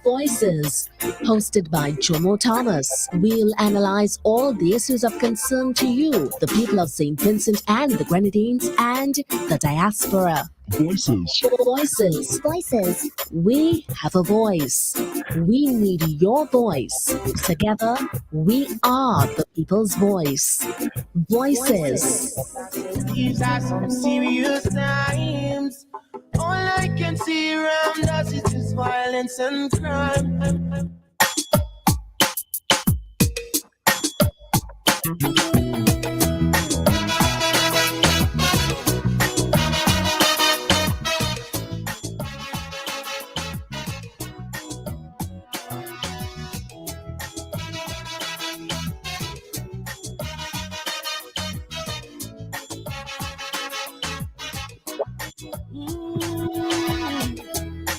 Voices, hosted by Jomo Thomas. We'll analyze all the issues of concern to you, the people of St. Vincent and the Grenadines, and the diaspora. Voices. Voices. Voices. We have a voice. We need your voice. Together, we are the people's voice. Voices. These are some serious times. All I can see around us is just violence and crime.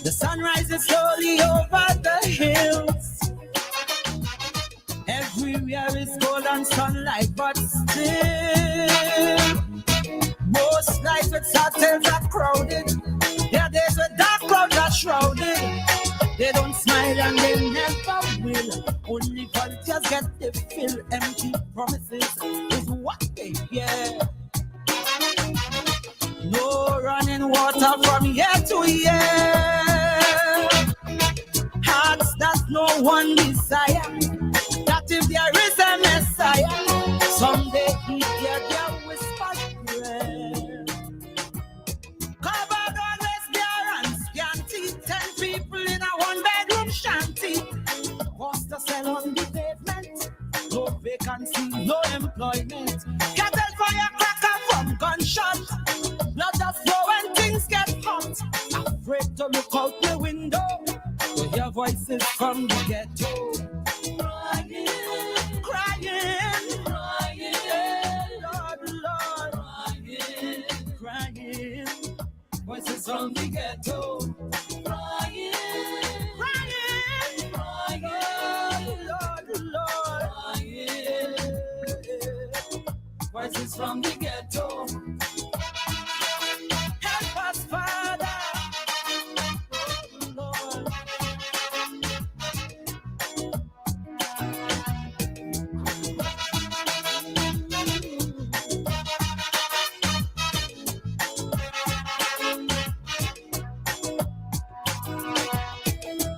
The sun rises slowly over the hills. Everywhere is golden sunlight, but still, most nights with hotels are crowded. There are days with dark clouds are shrouded. They don't smile and they never will. Only volunteers get the fill. Empty promises is what they hear. No running water from year to year. Hearts that no one desire. That if there is a Messiah, someday he hear their whispered prayer. Covered always bare and scanty. 10 people in a one-bedroom shanty. Forced to sell on the pavement. No vacancy, no employment. Cattle fire cracker from gunshot. Blood just flow when things get hot. Afraid to look out the window to hear voices from the ghetto. Crying, crying, crying, Lord, Lord, crying, crying. Voices from the ghetto. Crying, crying, crying, Lord, Lord, crying. Voices from the ghetto. Help us, Father. Lord.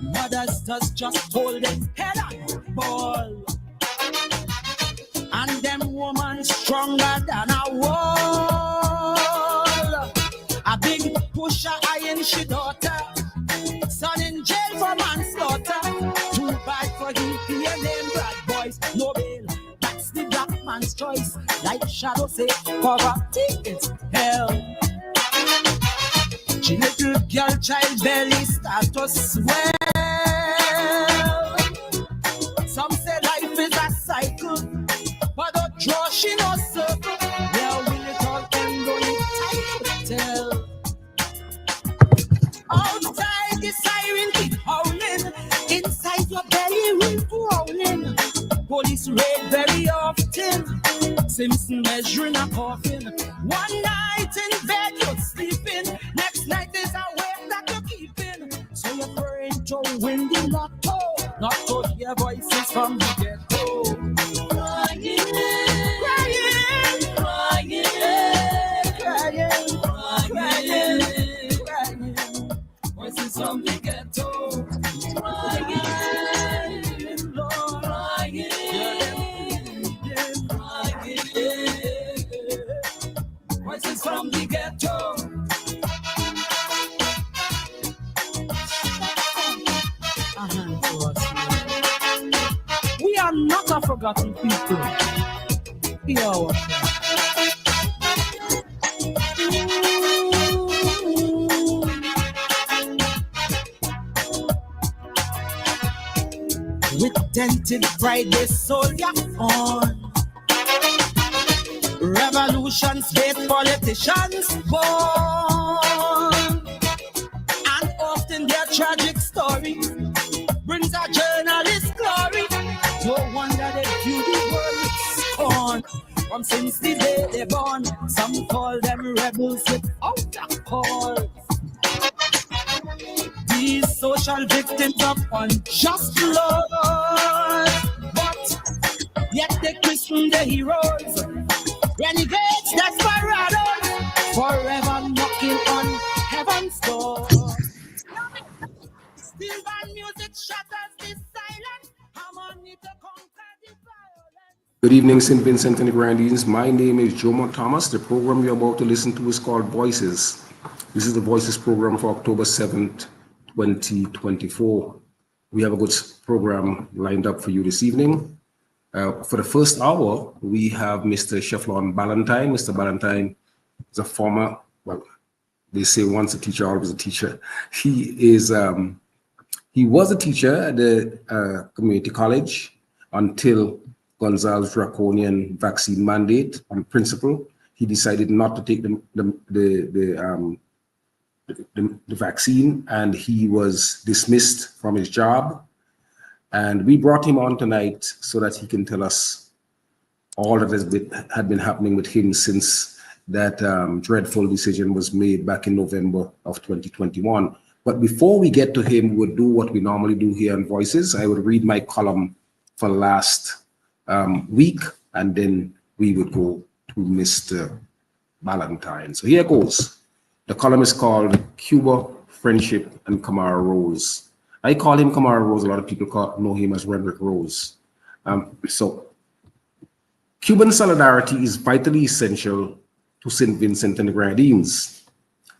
Mothers just hold them head on ball. And them woman stronger than a wall. A big pusher eyeing she daughter. Son in jail for manslaughter. Too bad for him, he and them bad boys. No bail, that's the black man's choice. Like Shadow say, poverty is hell. She little girl child belly start to swell. Some say life is a cycle, but don't draw she no circle. Where will it all end? Only time to tell. Outside the siren keep howling, inside your belly will growling. Police raid very often. Simpson measuring a coffin. One night in bed you're sleeping. Next night is a wave that you're keeping. So you're praying to win the lotto, not to hear voices from the ghetto. Crying, crying, crying, crying, crying, crying. Voices from the ghetto. Crying, Lord, crying, crying. Voices from the ghetto. We are not a forgotten people. Yo. With dented pride, they soldier on. Revolutions, great politicians born. And often their tragic story brings a journalist glory. No wonder they view the world with scorn. From since the day they born, some call them rebels without a cause. These social victims of unjust love. But yet they christen the heroes, renegades, desperados, forever knocking on heaven's door. Still band music shatters this silence, harmony to conquer the violence. Good evening, St. Vincent and the Grenadines. My name is Joe McThomas. The program you're about to listen to is called Voices. This is the Voices program for October 7th, 2024. We have a good program lined up for you this evening. For the first hour, we have Mr. Shefflon Ballantyne. Mr. Ballantyne is a former, well, they say once a teacher, always a teacher. He was a teacher at the community college until Gonzalez draconian vaccine mandate. On principle, he decided not to take the vaccine, and he was dismissed from his job. And we brought him on tonight so that he can tell us all that had been happening with him since that dreadful decision was made back in November of 2021. But before we get to him, we'll do what we normally do here on Voices. I would read my column for last week, and then we would go to Mr. Ballantyne. So here goes. The column is called Cuba, Friendship, and Kamara Rose. I call him Kamara Rose. A lot of people know him as Redrick Rose. So Cuban solidarity is vitally essential to St. Vincent and the Grenadines,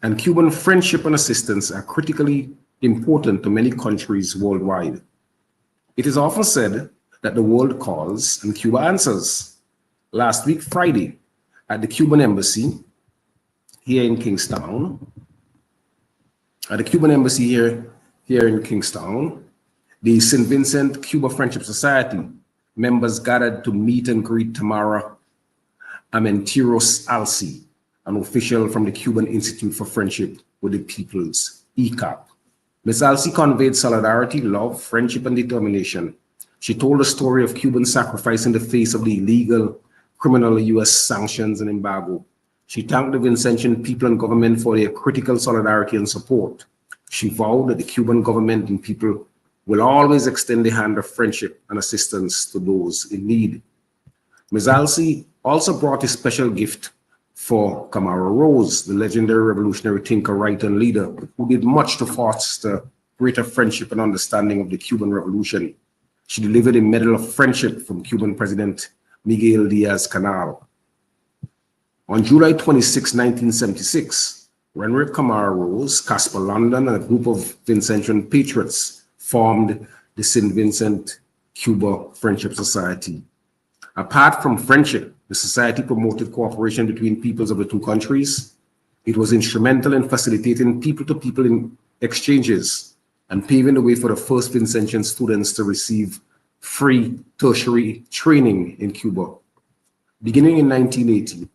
and Cuban friendship and assistance are critically important to many countries worldwide. It is often said that the world calls and Cuba answers. Last week, Friday, at the Cuban embassy here in Kingstown, the St. Vincent Cuba Friendship Society members gathered to meet and greet Tamara Armenteros Alci, an official from the Cuban Institute for Friendship with the Peoples, ECAP. Ms. Alci conveyed solidarity, love, friendship, and determination. She told the story of Cuban sacrifice in the face of the illegal, criminal U.S. sanctions and embargo. She thanked the Vincentian people and government for their critical solidarity and support. She vowed that the Cuban government and people will always extend the hand of friendship and assistance to those in need. Ms. Alci also brought a special gift for Kamara Rose, the legendary revolutionary thinker, writer, and leader who did much to foster greater friendship and understanding of the Cuban Revolution. She delivered a Medal of Friendship from Cuban President Miguel Diaz-Canel. On July 26, 1976, Renrick Kamara Rose, Caspar London, and a group of Vincentian patriots formed the St. Vincent Cuba Friendship Society. Apart from friendship, the society promoted cooperation between peoples of the two countries. It was instrumental in facilitating people-to-people exchanges and paving the way for the first Vincentian students to receive free tertiary training in Cuba. Beginning in 1980,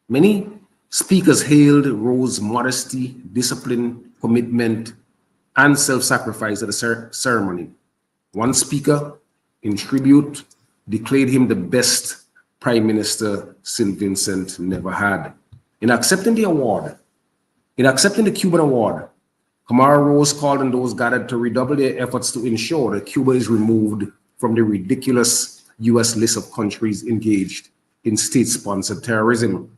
many speakers hailed Rose's modesty, discipline, commitment, and self-sacrifice at the ceremony. One speaker, in tribute, declared him the best prime minister St. Vincent never had. In accepting the Cuban award, Kamara Rose called on those gathered to redouble their efforts to ensure that Cuba is removed from the ridiculous U.S. list of countries engaged in state-sponsored terrorism.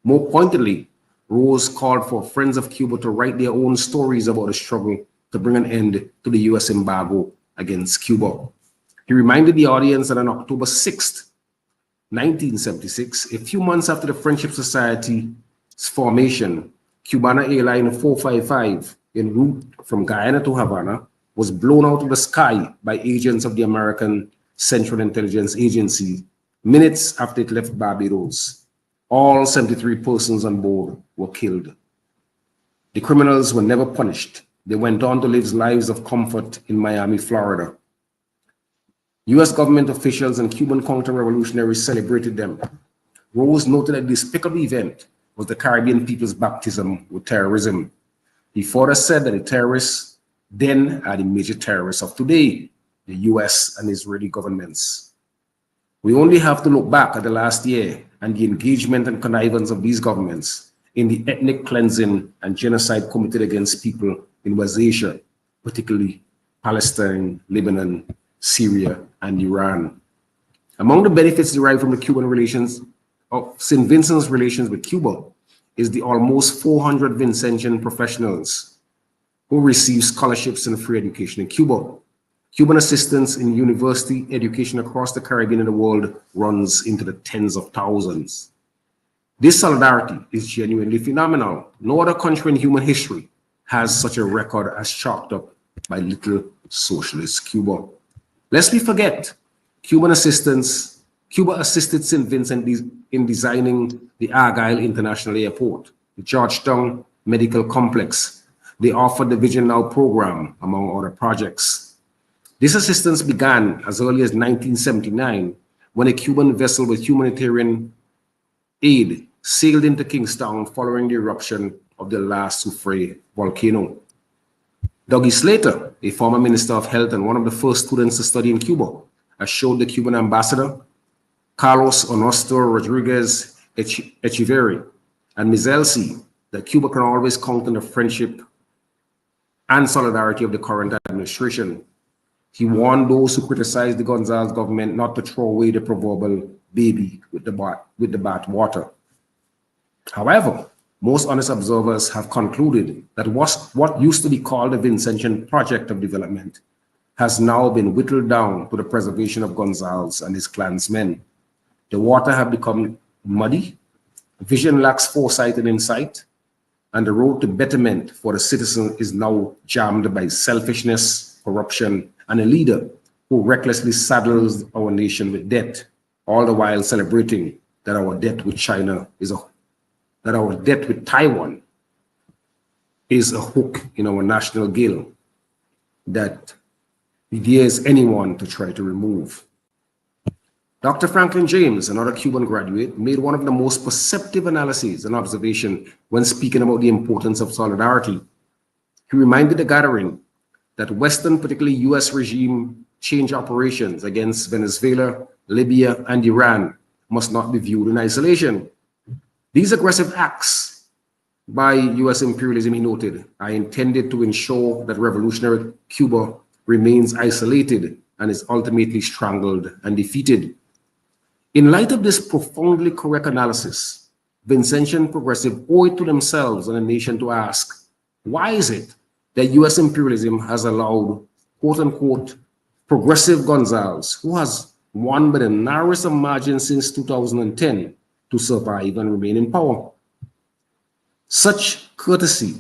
More pointedly, Rose called for Friends of Cuba to write their own stories about the struggle to bring an end to the U.S. embargo against Cuba. He reminded the audience that on October 6th, 1976, a few months after the Friendship Society's formation, Cubana Airline 455, en route from Guyana to Havana, was blown out of the sky by agents of the American Central Intelligence Agency minutes after it left Barbados. All 73 persons on board were killed. The criminals were never punished. They went on to live lives of comfort in Miami, Florida. U.S. government officials and Cuban counter-revolutionaries celebrated them. Rose noted that the despicable event was the Caribbean people's baptism with terrorism. He further said that the terrorists then are the major terrorists of today, the U.S. and Israeli governments. We only have to look back at the last year and the engagement and connivance of these governments in the ethnic cleansing and genocide committed against people in West Asia, particularly Palestine, Lebanon, Syria, and Iran. Among the benefits derived from the Cuban relations of St. Vincent's relations with Cuba is the almost 400 Vincentian professionals who receive scholarships and free education in Cuba. Cuban assistance in university education across the Caribbean and the world runs into the tens of thousands. This solidarity is genuinely phenomenal. No other country in human history has such a record as chalked up by little socialist Cuba. Lest we forget, Cuba assisted St. Vincent in designing the Argyle International Airport, the Georgetown Medical Complex. They offered the Vision Now program, among other projects. This assistance began as early as 1979 when a Cuban vessel with humanitarian aid sailed into Kingstown following the eruption of the La Soufre volcano. Dougie Slater, a former Minister of Health and one of the first students to study in Cuba, assured the Cuban ambassador, Carlos Ernesto Rodriguez Echeverri, and Ms. Elsie, that Cuba can always count on the friendship and solidarity of the current administration. He warned those who criticized the Gonzalez government not to throw away the proverbial baby with the bath water. However, most honest observers have concluded that what used to be called the Vincentian Project of Development has now been whittled down to the preservation of Gonzalez and his clansmen. The water have become muddy, vision lacks foresight and insight, and the road to betterment for the citizen is now jammed by selfishness, corruption, and a leader who recklessly saddles our nation with debt, all the while celebrating that our debt with Taiwan is a hook in our national gill that he dares anyone to try to remove. Dr. Franklin James, another Cuban graduate, made one of the most perceptive analyses and observation when speaking about the importance of solidarity. He reminded the gathering that Western, particularly US regime change operations against Venezuela, Libya, and Iran must not be viewed in isolation. These aggressive acts by US imperialism, he noted, are intended to ensure that revolutionary Cuba remains isolated and is ultimately strangled and defeated. In light of this profoundly correct analysis, Vincentian progressive owe it to themselves and the nation to ask, why is it that US imperialism has allowed, quote unquote, progressive Gonzalez, who has won by the narrowest of margins since 2010, to survive and remain in power? Such courtesy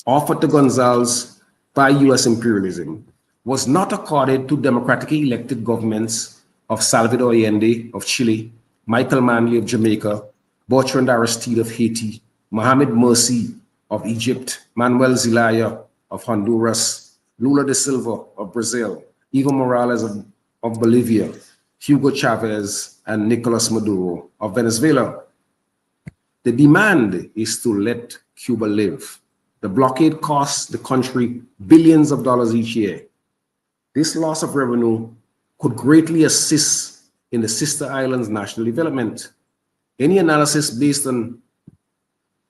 offered to Gonzalez by US imperialism was not accorded to democratically elected governments of Salvador Allende of Chile, Michael Manley of Jamaica, Bertrand Aristide of Haiti, Mohamed Morsi of Egypt, Manuel Zelaya of Honduras, Lula da Silva of Brazil, Evo Morales of Bolivia, Hugo Chavez, and Nicolas Maduro of Venezuela. The demand is to let Cuba live. The blockade costs the country billions of dollars each year. This loss of revenue could greatly assist in the sister islands' national development. Any analysis based on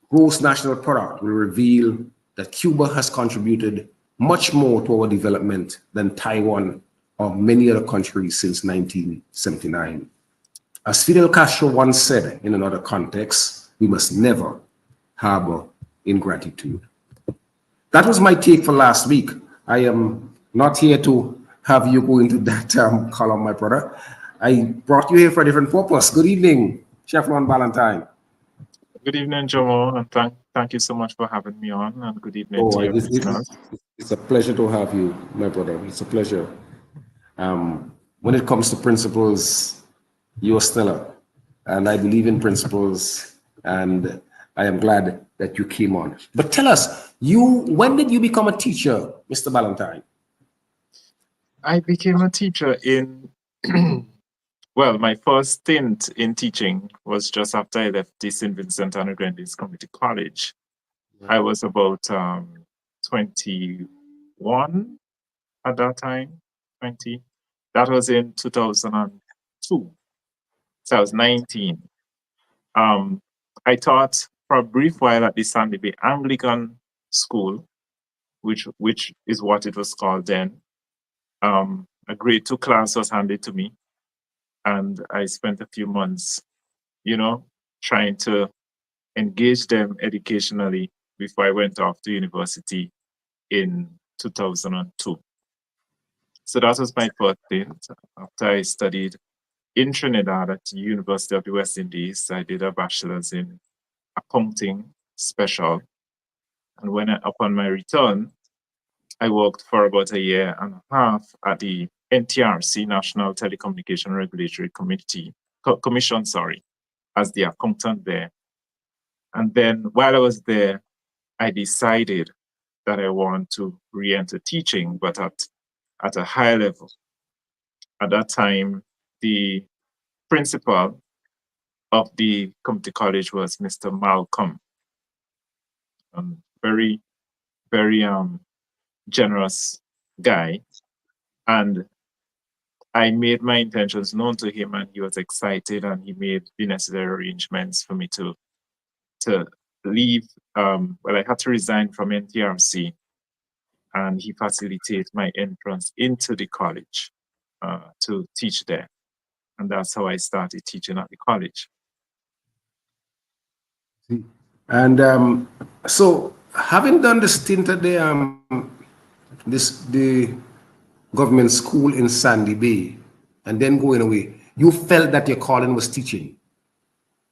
gross national product will reveal that Cuba has contributed much more to our development than Taiwan or many other countries since 1979. As Fidel Castro once said in another context, we must never harbor ingratitude. That was my take for last week. I am not here to have you go into that column, my brother. I brought you here for a different purpose. Good evening, Chef Ron Valentine. Good evening, Jomo, and thank you so much for having me on, and good evening to your listeners. It's a pleasure to have you, my brother. It's a pleasure. When it comes to principles, you're stellar, and I believe in principles, and I am glad that you came on. But tell us, when did you become a teacher, Mr. Valentine? I became a teacher in, well, my first stint in teaching was just after I left the St. Vincent and the Grenadines Community College. I was about 21 at that time, 20. That was in 2002. So I was 19. I taught for a brief while at the Sandy Bay Anglican School which is what it was called then. A grade 2 class was handed to me, and I spent a few months, trying to engage them educationally before I went off to university in 2002. So that was my first stint. After I studied in Trinidad at the University of the West Indies, I did a bachelor's in accounting special. And upon my return, I worked for about a year and a half at the NTRC, National Telecommunication Regulatory Commission, as the accountant there. And then while I was there, I decided that I want to re-enter teaching, but at a higher level. At that time, the principal of the community college was Mr. Malcolm. Very, very generous guy. And I made my intentions known to him, and he was excited, and he made the necessary arrangements for me to leave. Well, I had to resign from NTRC, and he facilitated my entrance into the college to teach there. And that's how I started teaching at the college. And so, having done the stint at the government school in Sandy Bay, and then going away, you felt that your calling was teaching.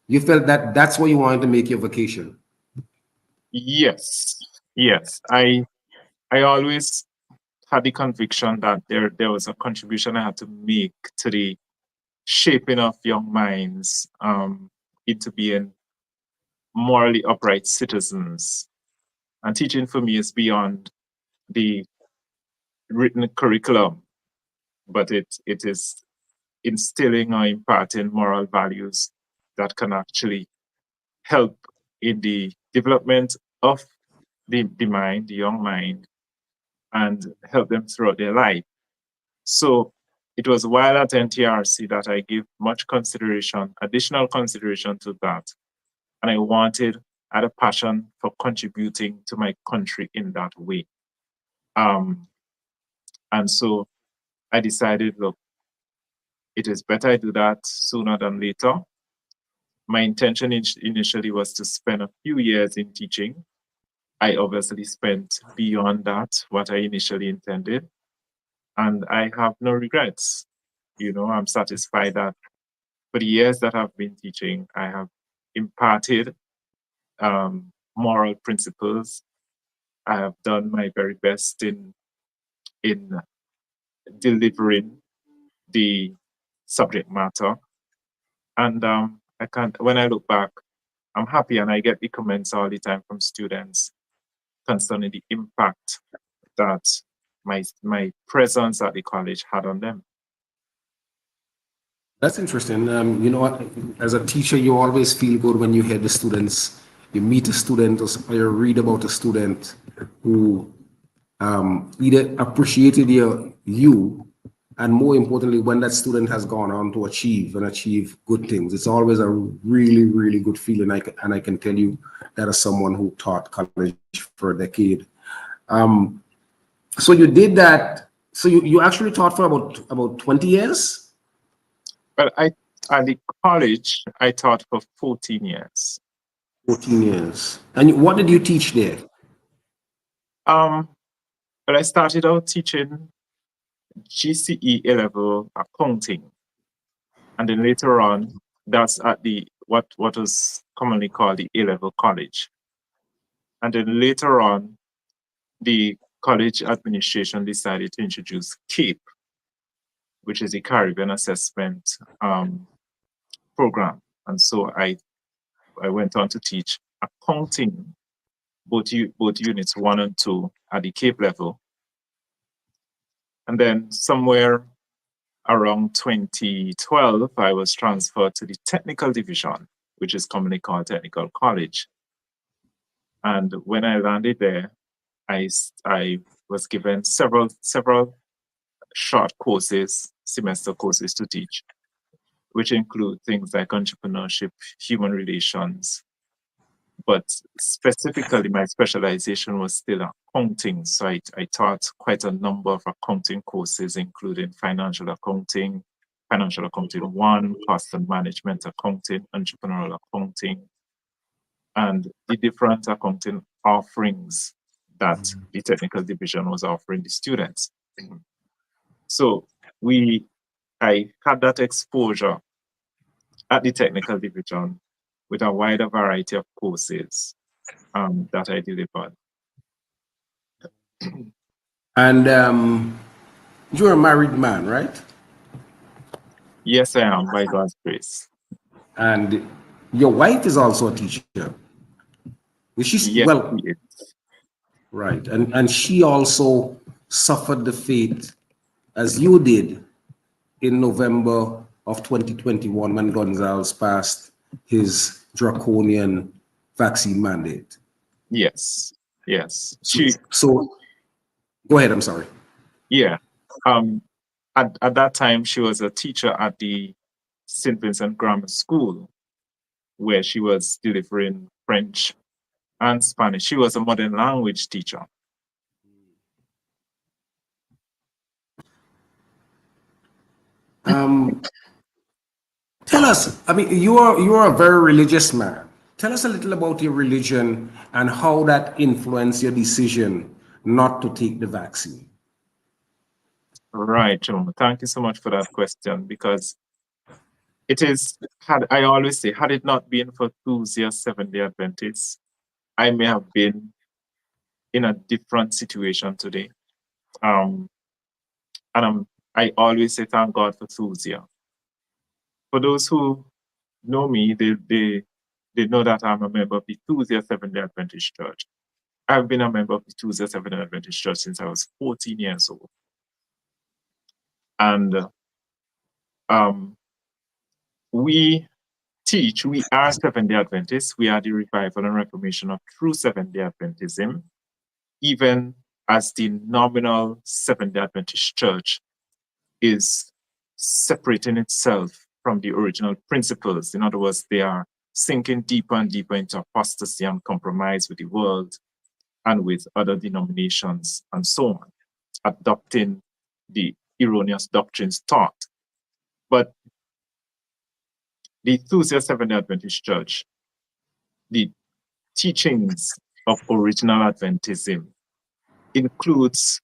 You felt that that's where you wanted to make your vacation. Yes. I always had the conviction that there was a contribution I had to make to the shaping of young minds into being morally upright citizens. And teaching for me is beyond the written curriculum, but it is instilling or imparting moral values that can actually help in the development of the mind, the young mind, and help them throughout their life. So it was while at NTRC that I gave much consideration, additional consideration to that. And I had a passion for contributing to my country in that way. And so I decided, look, it is better I do that sooner than later. My intention initially was to spend a few years in teaching. I obviously spent beyond that what I initially intended. And I have no regrets. I'm satisfied that for the years that I've been teaching, I have imparted moral principles. I have done my very best in delivering the subject matter. And when I look back, I'm happy, and I get the comments all the time from students concerning the impact that my presence at the college had on them. That's interesting. You know what? As a teacher, you always feel good when you hear the students. You meet a student, or you read about a student who either appreciated you, and more importantly, when that student has gone on to achieve good things. It's always a really, really good feeling. And I can tell you that as someone who taught college for a decade. So you did that. So you actually taught for about 20 years? But at the college, I taught for 14 years. 14 years. And what did you teach there? But I started out teaching GCE A-level accounting. And then later on, that's at the what was commonly called the A-level college. And then later on, the college administration decided to introduce CAPE, which is the Caribbean Assessment Program. And so I went on to teach accounting, both units 1 and 2 at the CAPE level. And then somewhere around 2012, I was transferred to the technical division, which is commonly called Technical College. And when I landed there, I was given several short courses, semester courses to teach, which include things like entrepreneurship, human relations, but specifically my specialization was still accounting. So I taught quite a number of accounting courses, including financial accounting 1, cost and management accounting, entrepreneurial accounting, and the different accounting offerings that the technical division was offering the students. So I had that exposure at the technical division with a wider variety of courses that I delivered. And you're a married man, right? Yes, I am, by God's grace. And your wife is also a teacher. Is she, Yes, well, he is. right. And she also suffered the fate as you did in November of 2021 when Gonzalez passed his draconian vaccine mandate. Yes, yes. So go ahead, I'm sorry. Yeah. At that time, she was a teacher at the St. Vincent Grammar School, where she was delivering French and Spanish. She was a modern language teacher. Tell us, I mean, you are a very religious man. Tell us a little about your religion and how that influenced your decision not to take the vaccine. Right, Joe. Thank you so much for that question, because it is, I always say, had it not been for Tuesday Seventh-day Adventists, I may have been in a different situation today. And I always say thank God for Tuesday. For those who know me, they know that I'm a member of the Tuesday Seventh-day Adventist Church. I've been a member of the Tuesday Seventh-day Adventist Church since I was 14 years old. And we are Seventh-day Adventists. We are the revival and reformation of true Seventh-day Adventism, even as the nominal Seventh-day Adventist Church is separating itself from the original principles. In other words, they are sinking deeper and deeper into apostasy and compromise with the world and with other denominations and so on, adopting the erroneous doctrines taught. But the Tuesday Seventh-day Adventist Church, the teachings of original Adventism includes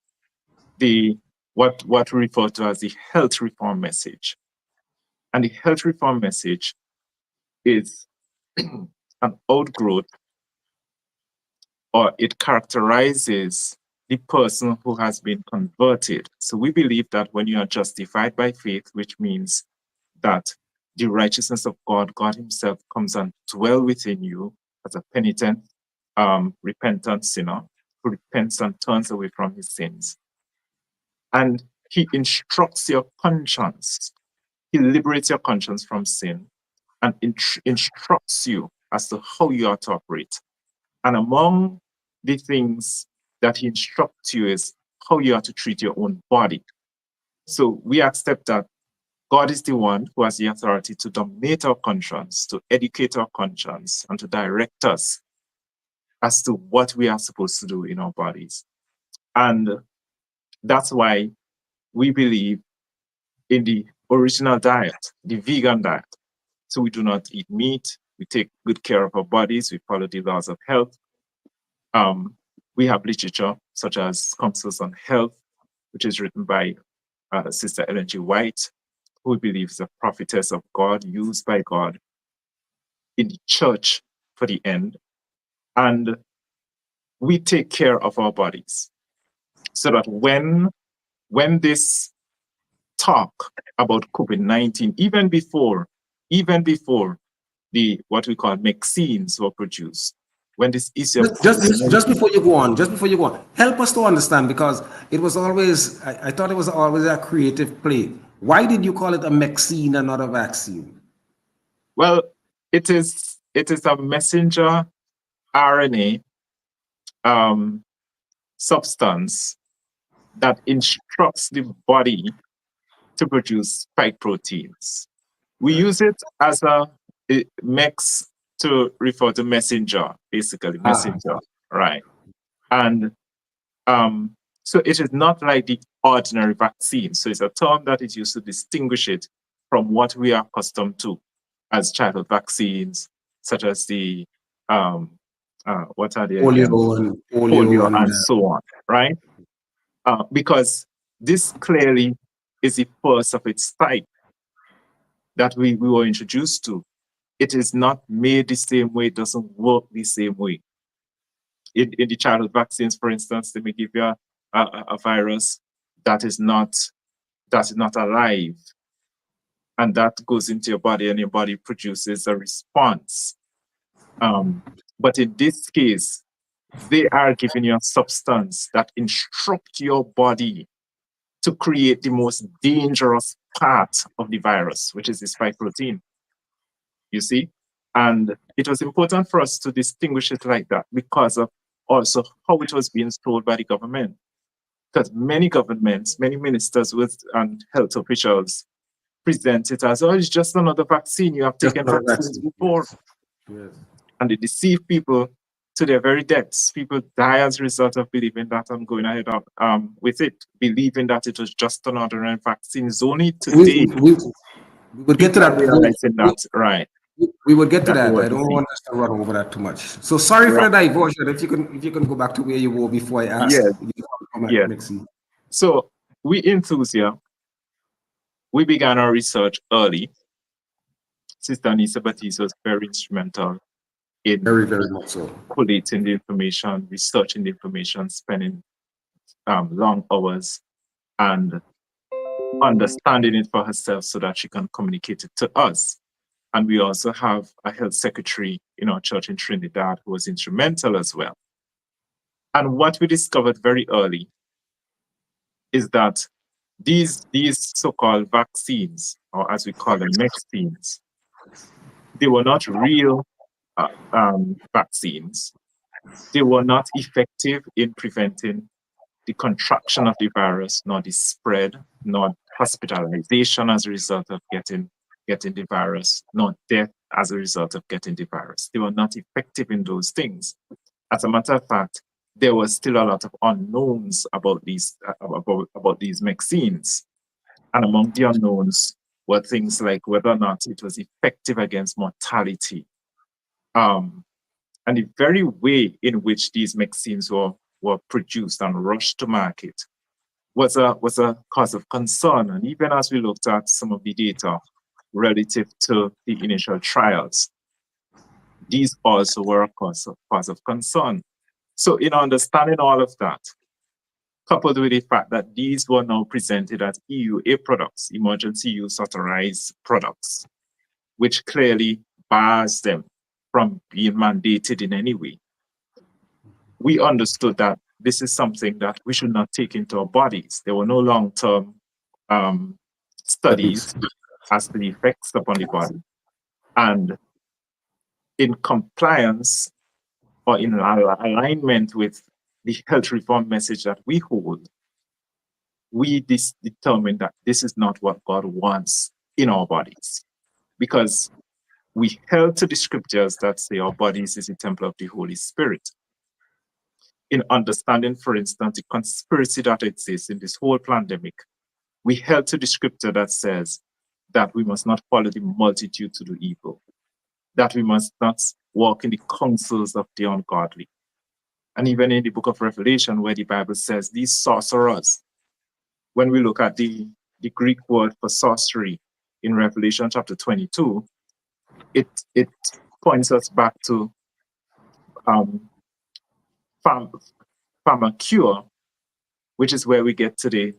what we refer to as the health reform message. And the health reform message is an outgrowth, or it characterizes the person who has been converted. So we believe that when you are justified by faith, which means that the righteousness of God himself comes and dwell within you as a penitent, repentant sinner who repents and turns away from his sins. And he instructs your conscience. He liberates your conscience from sin and instructs you as to how you are to operate. And among the things that he instructs you is how you are to treat your own body. So we accept that God is the one who has the authority to dominate our conscience, to educate our conscience, and to direct us as to what we are supposed to do in our bodies. And that's why we believe in the original diet, the vegan diet. So we do not eat meat, we take good care of our bodies, we follow the laws of health. We have literature such as Counsels on Health, which is written by Sister Ellen G. White, who believes is a prophetess of God, used by God in the church for the end. And we take care of our bodies so that when this talk about COVID-19, even before the what we call vaccines were produced, when this issue of Just before you go on, help us to understand, because it was always, I thought it was always a creative play. Why did you call it a vaccine and not a vaccine? Well, it is a messenger RNA substance that instructs the body to produce spike proteins. We use it as it makes to refer to messenger, basically messenger, right? And so it is not like the ordinary vaccine. So it's a term that is used to distinguish it from what we are accustomed to as childhood vaccines, such as the what are they again? Polio and so on, right? Because this clearly is the first of its type that we were introduced to. It is not made the same way, it doesn't work the same way. In the childhood vaccines, for instance, they may give you a virus that is not alive, and that goes into your body, and your body produces a response. But in this case, they are giving you a substance that instruct your body to create the most dangerous part of the virus, which is the spike protein. You see? And it was important for us to distinguish it like that because of also how it was being sold by the government. Because many governments, many ministers and health officials present it as, oh, it's just another vaccine. You have taken vaccines before. Yes. And they deceive people to their very depths. People die as a result of believing that and going ahead with it, believing that it was just an ordinary vaccine. It's only today We would get to that. Realizing that, right. We would get to that. was I don't the want us to run over that too much. So sorry for the diversion. If you can go back to where you were before I asked. Yeah. So we Enthusia, we began our research early. Sister Anissa Batiste was very instrumental in very much so collating the information, researching the information, spending long hours and understanding it for herself so that she can communicate it to us. And we also have a health secretary in our church in Trinidad who was instrumental as well. And what we discovered very early is that these so-called vaccines, or as we call them, vaccines, they were not real vaccines. They were not effective in preventing the contraction of the virus, nor the spread, nor hospitalization as a result of getting the virus, nor death as a result of getting the virus. They were not effective in those things. As a matter of fact, there was still a lot of unknowns about these vaccines. And among the unknowns were things like whether or not it was effective against mortality. And the very way in which these vaccines were produced and rushed to market was a cause of concern. And even as we looked at some of the data relative to the initial trials, these also were a cause of concern. So in understanding all of that, coupled with the fact that these were now presented as EUA products, emergency use authorized products, which clearly bars them from being mandated in any way, we understood that this is something that we should not take into our bodies. There were no long-term studies as to the effects upon the body. And in compliance or in alignment with the health reform message that we hold, we determined that this is not what God wants in our bodies, because we held to the scriptures that say our bodies is the temple of the Holy Spirit. In understanding, for instance, the conspiracy that exists in this whole pandemic, we held to the scripture that says that we must not follow the multitude to do evil, that we must not walk in the counsels of the ungodly. And even in the book of Revelation, where the Bible says these sorcerers, when we look at the Greek word for sorcery in Revelation chapter 22, it points us back to pharmacure, which is where we get today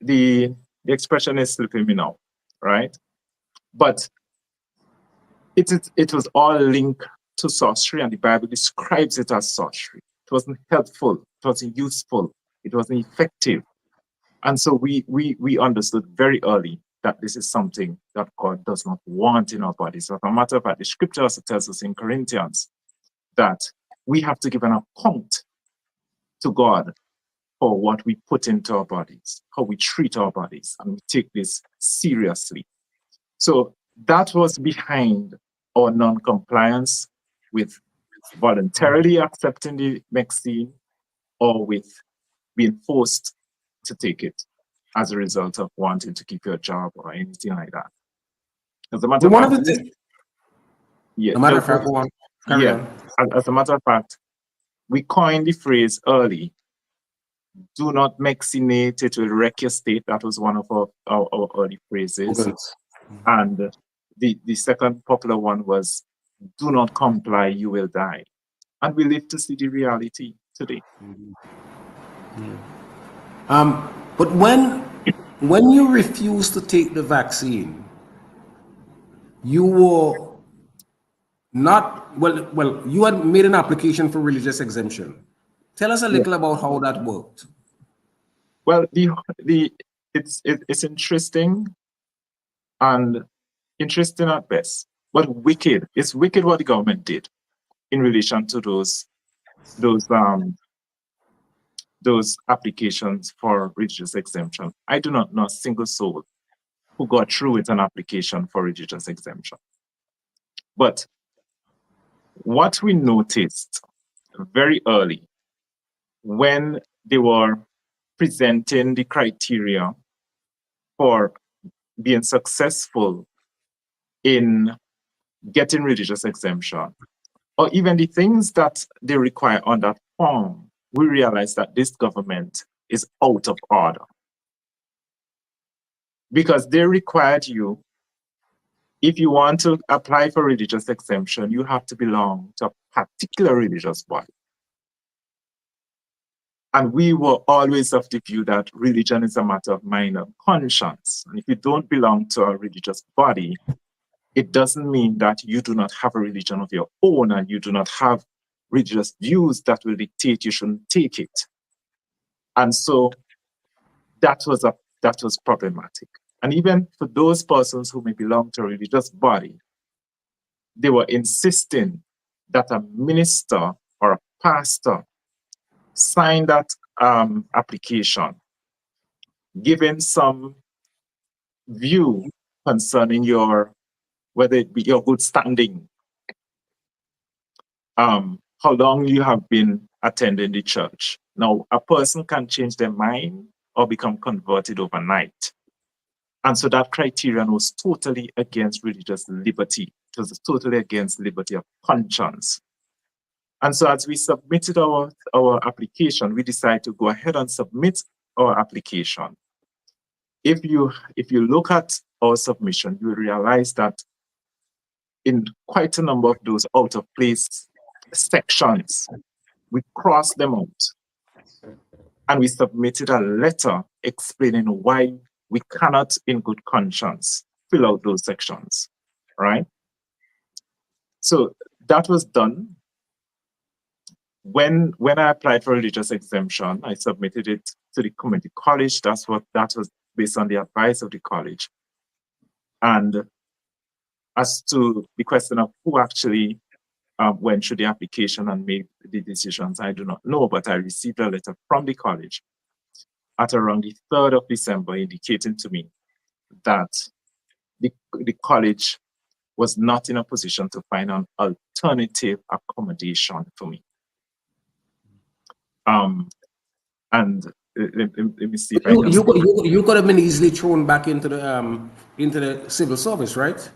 the expression is slipping me now, right? But it was all linked to sorcery, and the Bible describes it as sorcery. It wasn't helpful, it wasn't useful, it wasn't effective. And so we understood very early that this is something that God does not want in our bodies. As a matter of fact, the scripture also tells us in Corinthians that we have to give an account to God for what we put into our bodies, how we treat our bodies, and we take this seriously. So that was behind our non-compliance with voluntarily accepting the vaccine or with being forced to take it as a result of wanting to keep your job or anything like that. As a matter of One of fact, the things, yeah, no matter of fact, go on, carry yeah. on. As a matter of fact, we coined the phrase early, do not vaccinate, it will wreck your state. That was one of our early phrases. Organs. And the second popular one was, do not comply, you will die. And we live to see the reality today. But when you refuse to take the vaccine, you were not well. You had made an application for religious exemption. Tell us a Yeah. little about how that worked. Well, it's interesting and interesting at best, but wicked. It's wicked what the government did in relation to those um those applications for religious exemption. I do not know a single soul who got through with an application for religious exemption. But what we noticed very early when they were presenting the criteria for being successful in getting religious exemption, or even the things that they require on that form, we realize that this government is out of order because they required you, if you want to apply for religious exemption, you have to belong to a particular religious body. And we were always of the view that religion is a matter of mind and conscience. And if you don't belong to a religious body, it doesn't mean that you do not have a religion of your own and you do not have religious views that will dictate you shouldn't take it. And so that was problematic. And even for those persons who may belong to a religious body, they were insisting that a minister or a pastor sign that application, giving some view concerning your, whether it be your good standing, how long you have been attending the church. Now, a person can change their mind or become converted overnight. And so that criterion was totally against religious liberty. It was totally against liberty of conscience. And so as we submitted our application, we decided to go ahead and submit our application. If you look at our submission, you will realize that in quite a number of those out of place sections, we crossed them out and we submitted a letter explaining why we cannot in good conscience fill out those sections, right? So that was done. When I applied for religious exemption, I submitted it to the community college. That was based on the advice of the college. And as to the question of who actually went through the application and made the decisions, I do not know, but I received a letter from the college at around the 3rd of December indicating to me that the college was not in a position to find an alternative accommodation for me. And let me see if I can. You could have been easily thrown back into the civil service, right?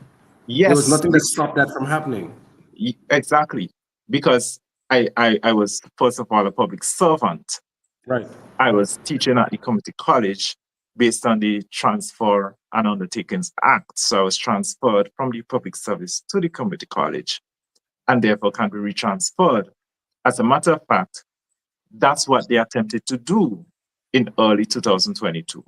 Yes, There was nothing that stopped that from happening. Exactly, because I was first of all a public servant. Right. I was teaching at the community college based on the Transfer and Undertakings Act. So I was transferred from the public service to the community college and therefore can be retransferred. As a matter of fact, that's what they attempted to do in early 2022.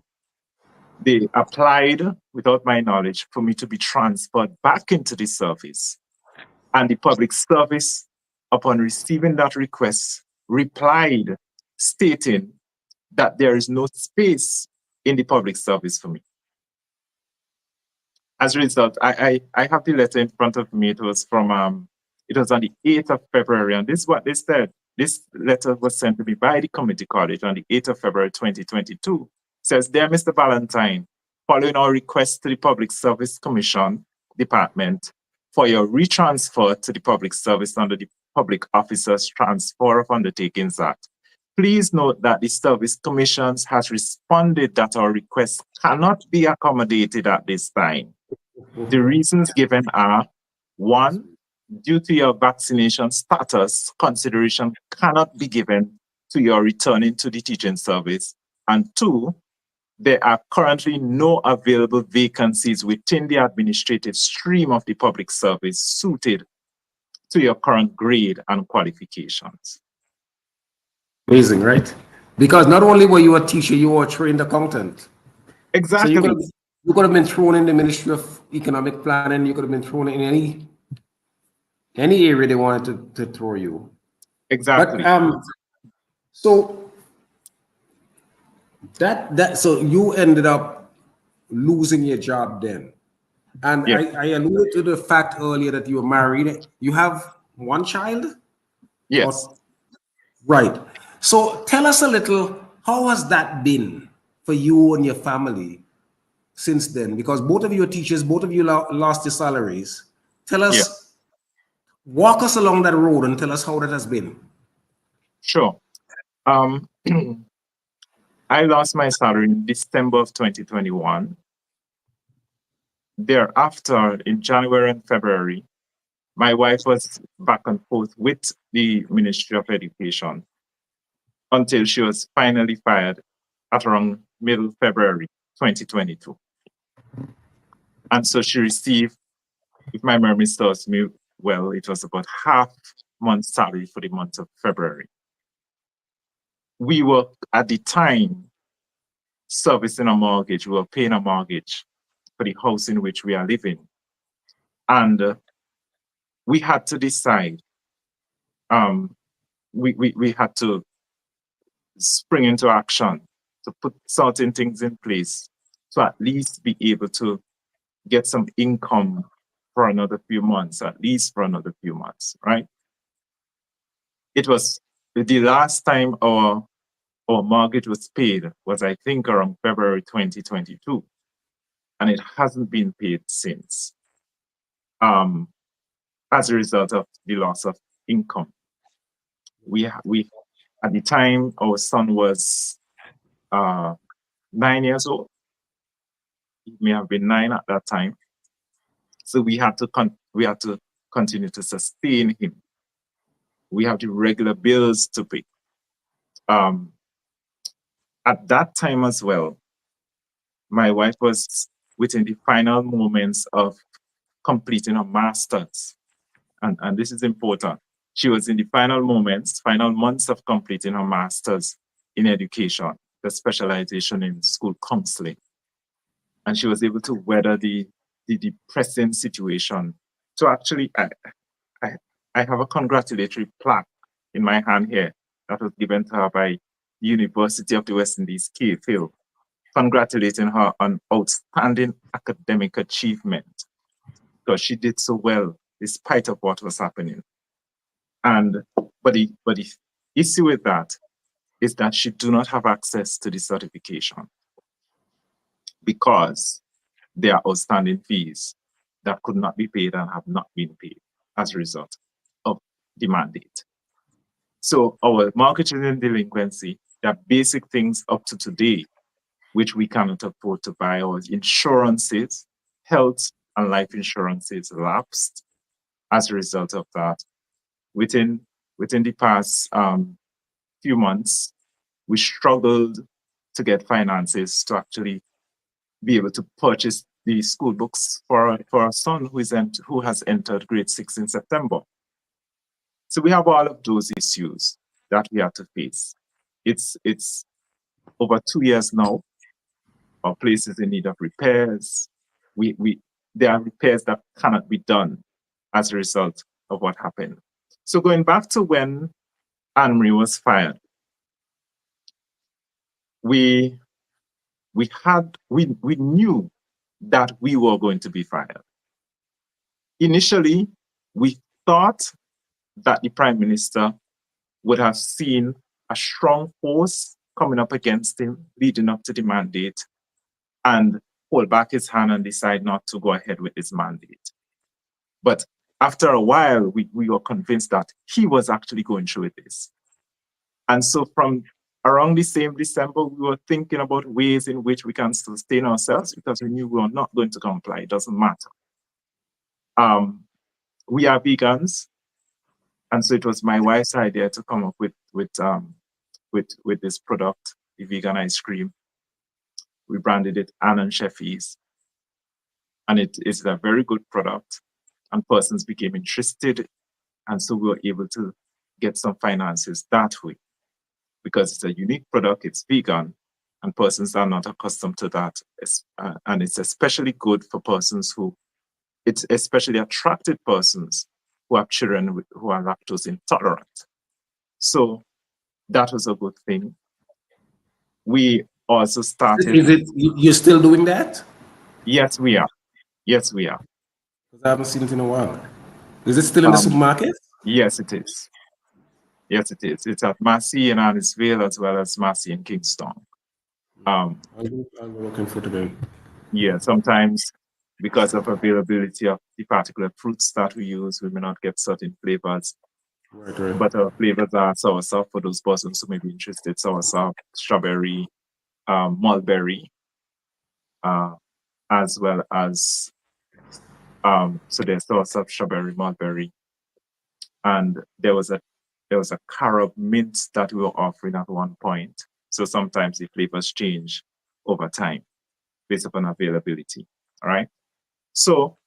They applied, without my knowledge, for me to be transferred back into the service. And the public service, upon receiving that request, replied stating that there is no space in the public service for me. As a result, I have the letter in front of me. It was from it was on the 8th of February, and this is what they said. This letter was sent to me by the Community College on the 8th of February 2022. Says, Dear Mr. Valentine, following our request to the Public Service Commission Department for your retransfer to the public service under the Public Officers Transfer of Undertakings Act, please note that the Service Commissions has responded that our request cannot be accommodated at this time. The reasons given are, one, due to your vaccination status, consideration cannot be given to your returning to the teaching service. And two, there are currently no available vacancies within the administrative stream of the public service suited to your current grade and qualifications. Amazing, right? Because not only were you a teacher, you were a trained accountant. Exactly. So you could have been thrown in the Ministry of Economic Planning. You could have been thrown in any area they wanted to throw you. Exactly. But so so you ended up losing your job then. And Yes. I alluded to the fact earlier that you were married. You have one child? Yes. Right. So tell us a little, how has that been for you and your family since then? Because both of you are teachers, both of you lost your salaries. Tell us, Yes. walk us along that road and tell us how that has been. Sure. I lost my salary in December of 2021. Thereafter, in January and February, my wife was back and forth with the Ministry of Education until she was finally fired at around middle February 2022. And so she received, if my memory serves me well, it was about half month's salary for the month of February. We were, at the time, servicing a mortgage. We were paying a mortgage for the house in which we are living. And we had to decide, we had to spring into action to put certain things in place to at least be able to get some income for another few months, at least for another few months, right? It was the last time our mortgage was paid was, I think, around February 2022, and it hasn't been paid since, as a result of the loss of income. We at the time, our son was 9 years old. He may have been 9 at that time. So we had to continue to sustain him. We have the regular bills to pay. At that time as well, my wife was within the final moments of completing her master's. And this is important. She was in the final months of completing her master's in education, the specialization in school counseling. And she was able to weather the depressing situation. So actually, I have a congratulatory plaque in my hand here that was given to her by the University of the West Indies, Phil, congratulating her on outstanding academic achievement, because she did so well despite of what was happening. But the issue with that is that she do not have access to the certification because there are outstanding fees that could not be paid and have not been paid as a result of the mandate. So our mortgage is in delinquency. There are basic things up to today which we cannot afford to buy. Our insurances, health and life insurances lapsed as a result of that. Within the past few months, we struggled to get finances to actually be able to purchase the school books for our son who has entered grade 6 in September. So we have all of those issues that we have to face. It's over 2 years now. Our place is in need of repairs. There are repairs that cannot be done as a result of what happened. So going back to when Anne-Marie was fired, we knew that we were going to be fired. Initially, we thought that the Prime Minister would have seen a strong force coming up against him, leading up to the mandate, and hold back his hand and decide not to go ahead with his mandate. But after a while, we were convinced that he was actually going through with this. And so from around the same December, we were thinking about ways in which we can sustain ourselves because we knew we were not going to comply. It doesn't matter. We are vegans. And so it was my wife's idea to come up with this product, the vegan ice cream. We branded it Ann and Sheffy's. And it is a very good product. And persons became interested. And so we were able to get some finances that way. Because it's a unique product, it's vegan, and persons are not accustomed to that. And it's especially good for persons it's especially attracted persons who have children who are lactose intolerant. So that was a good thing. We also started. You're still doing that? Yes, we are. Yes, we are. Because I haven't seen it in a while. Is it still in the supermarket? Yes, it is. Yes, it is. It's at Massey in Annisville as well as Massey in Kingston. I'm looking for today. Yeah, sometimes because of availability of the particular fruits that we use, we may not get certain flavors. Right. But our flavors are soursop for those persons who may be interested. Soursop, strawberry, mulberry, as well as so there's soursop, strawberry, mulberry, and there was a carob mint that we were offering at one point. So sometimes the flavors change over time based upon availability. All right. So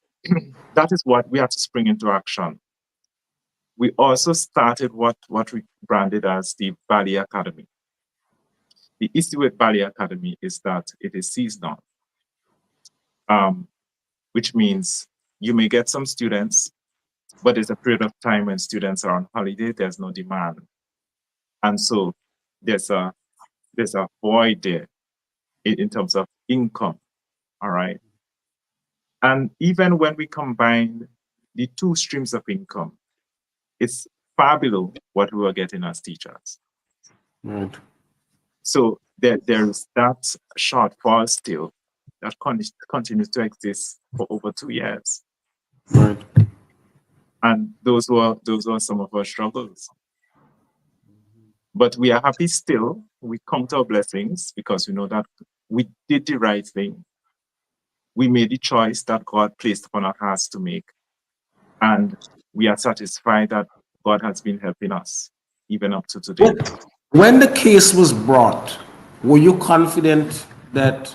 that is what we had to spring into action. We also started what we branded as the Valley Academy. The issue with Valley Academy is that it is seasonal, which means you may get some students, but there's a period of time when students are on holiday, there's no demand. And so there's a void there in terms of income, all right? And even when we combine the two streams of income, it's far below what we were getting as teachers. Right. So there is that shortfall still that continues to exist for over 2 years. Right. And those were some of our struggles. But we are happy still. We count our blessings because we know that we did the right thing. We made the choice that God placed upon our hearts to make. And we are satisfied that God has been helping us even up to today. When the case was brought, were you confident that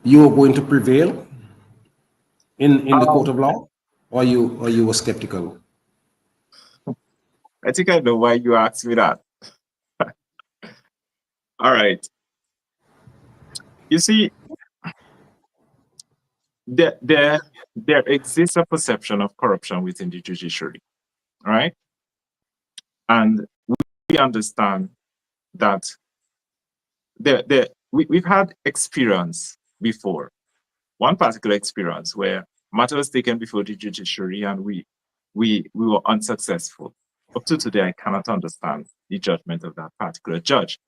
you were going to prevail in the court of law, or you were skeptical? I think I know why you asked me that. All right. You see, there exists a perception of corruption within the judiciary, right? And we understand that we've had experience before. One particular experience where matter was taken before the judiciary and we were unsuccessful. Up to today, I cannot understand the judgment of that particular judge.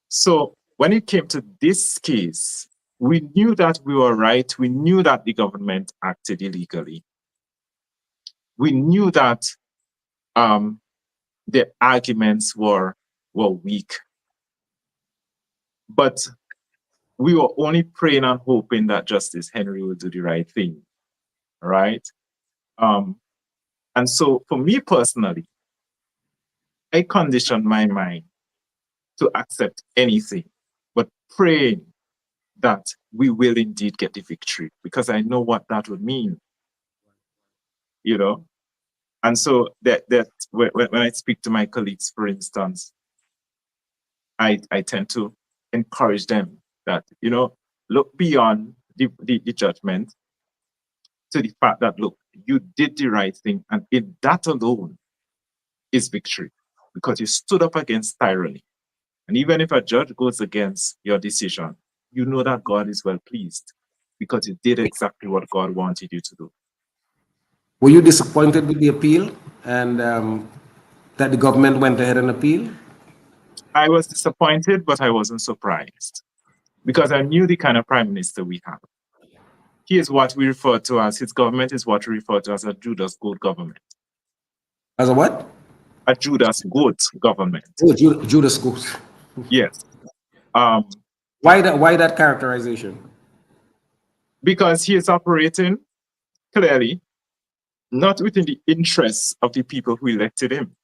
So when it came to this case, we knew that we were right. We knew that the government acted illegally. We knew that the arguments were weak. But we were only praying and hoping that Justice Henry would do the right thing, right? And so for me personally, I conditioned my mind to accept anything, but praying that we will indeed get the victory because I know what that would mean, you know? And so that when I speak to my colleagues, for instance, I tend to encourage them that, look beyond the judgment to the fact that, look, you did the right thing. And in that alone is victory because you stood up against tyranny. And even if a judge goes against your decision, you know that God is well pleased because you did exactly what God wanted you to do. Were you disappointed with the appeal? And that the government went ahead and appealed? I was disappointed, but I wasn't surprised because I knew the kind of prime minister we have. He is what we refer to as, his government is what we refer to as a Judas goat government. As a what? A Judas goat government. Oh, Judas Goat. Yes. Why that characterization? Because he is operating clearly not within the interests of the people who elected him.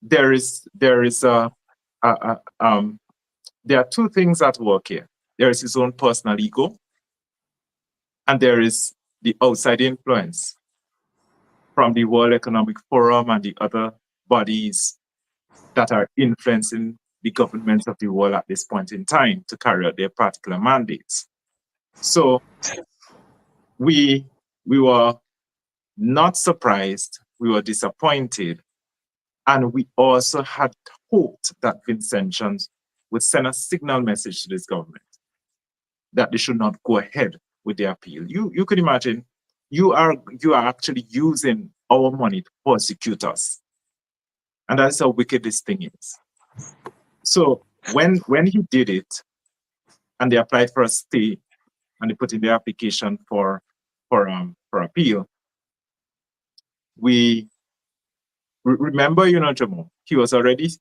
There are two things at work here. There is his own personal ego, and there is the outside influence from the World Economic Forum and the other bodies that are influencing the governments of the world at this point in time to carry out their particular mandates. So we were not surprised, we were disappointed, and we also had hoped that Vincentians would send a signal message to this government that they should not go ahead with the appeal. You could imagine you are actually using our money to persecute us. And that's how wicked this thing is. So when he did it, and they applied for a stay, and they put in the application for appeal, we remember, Jamo, he was already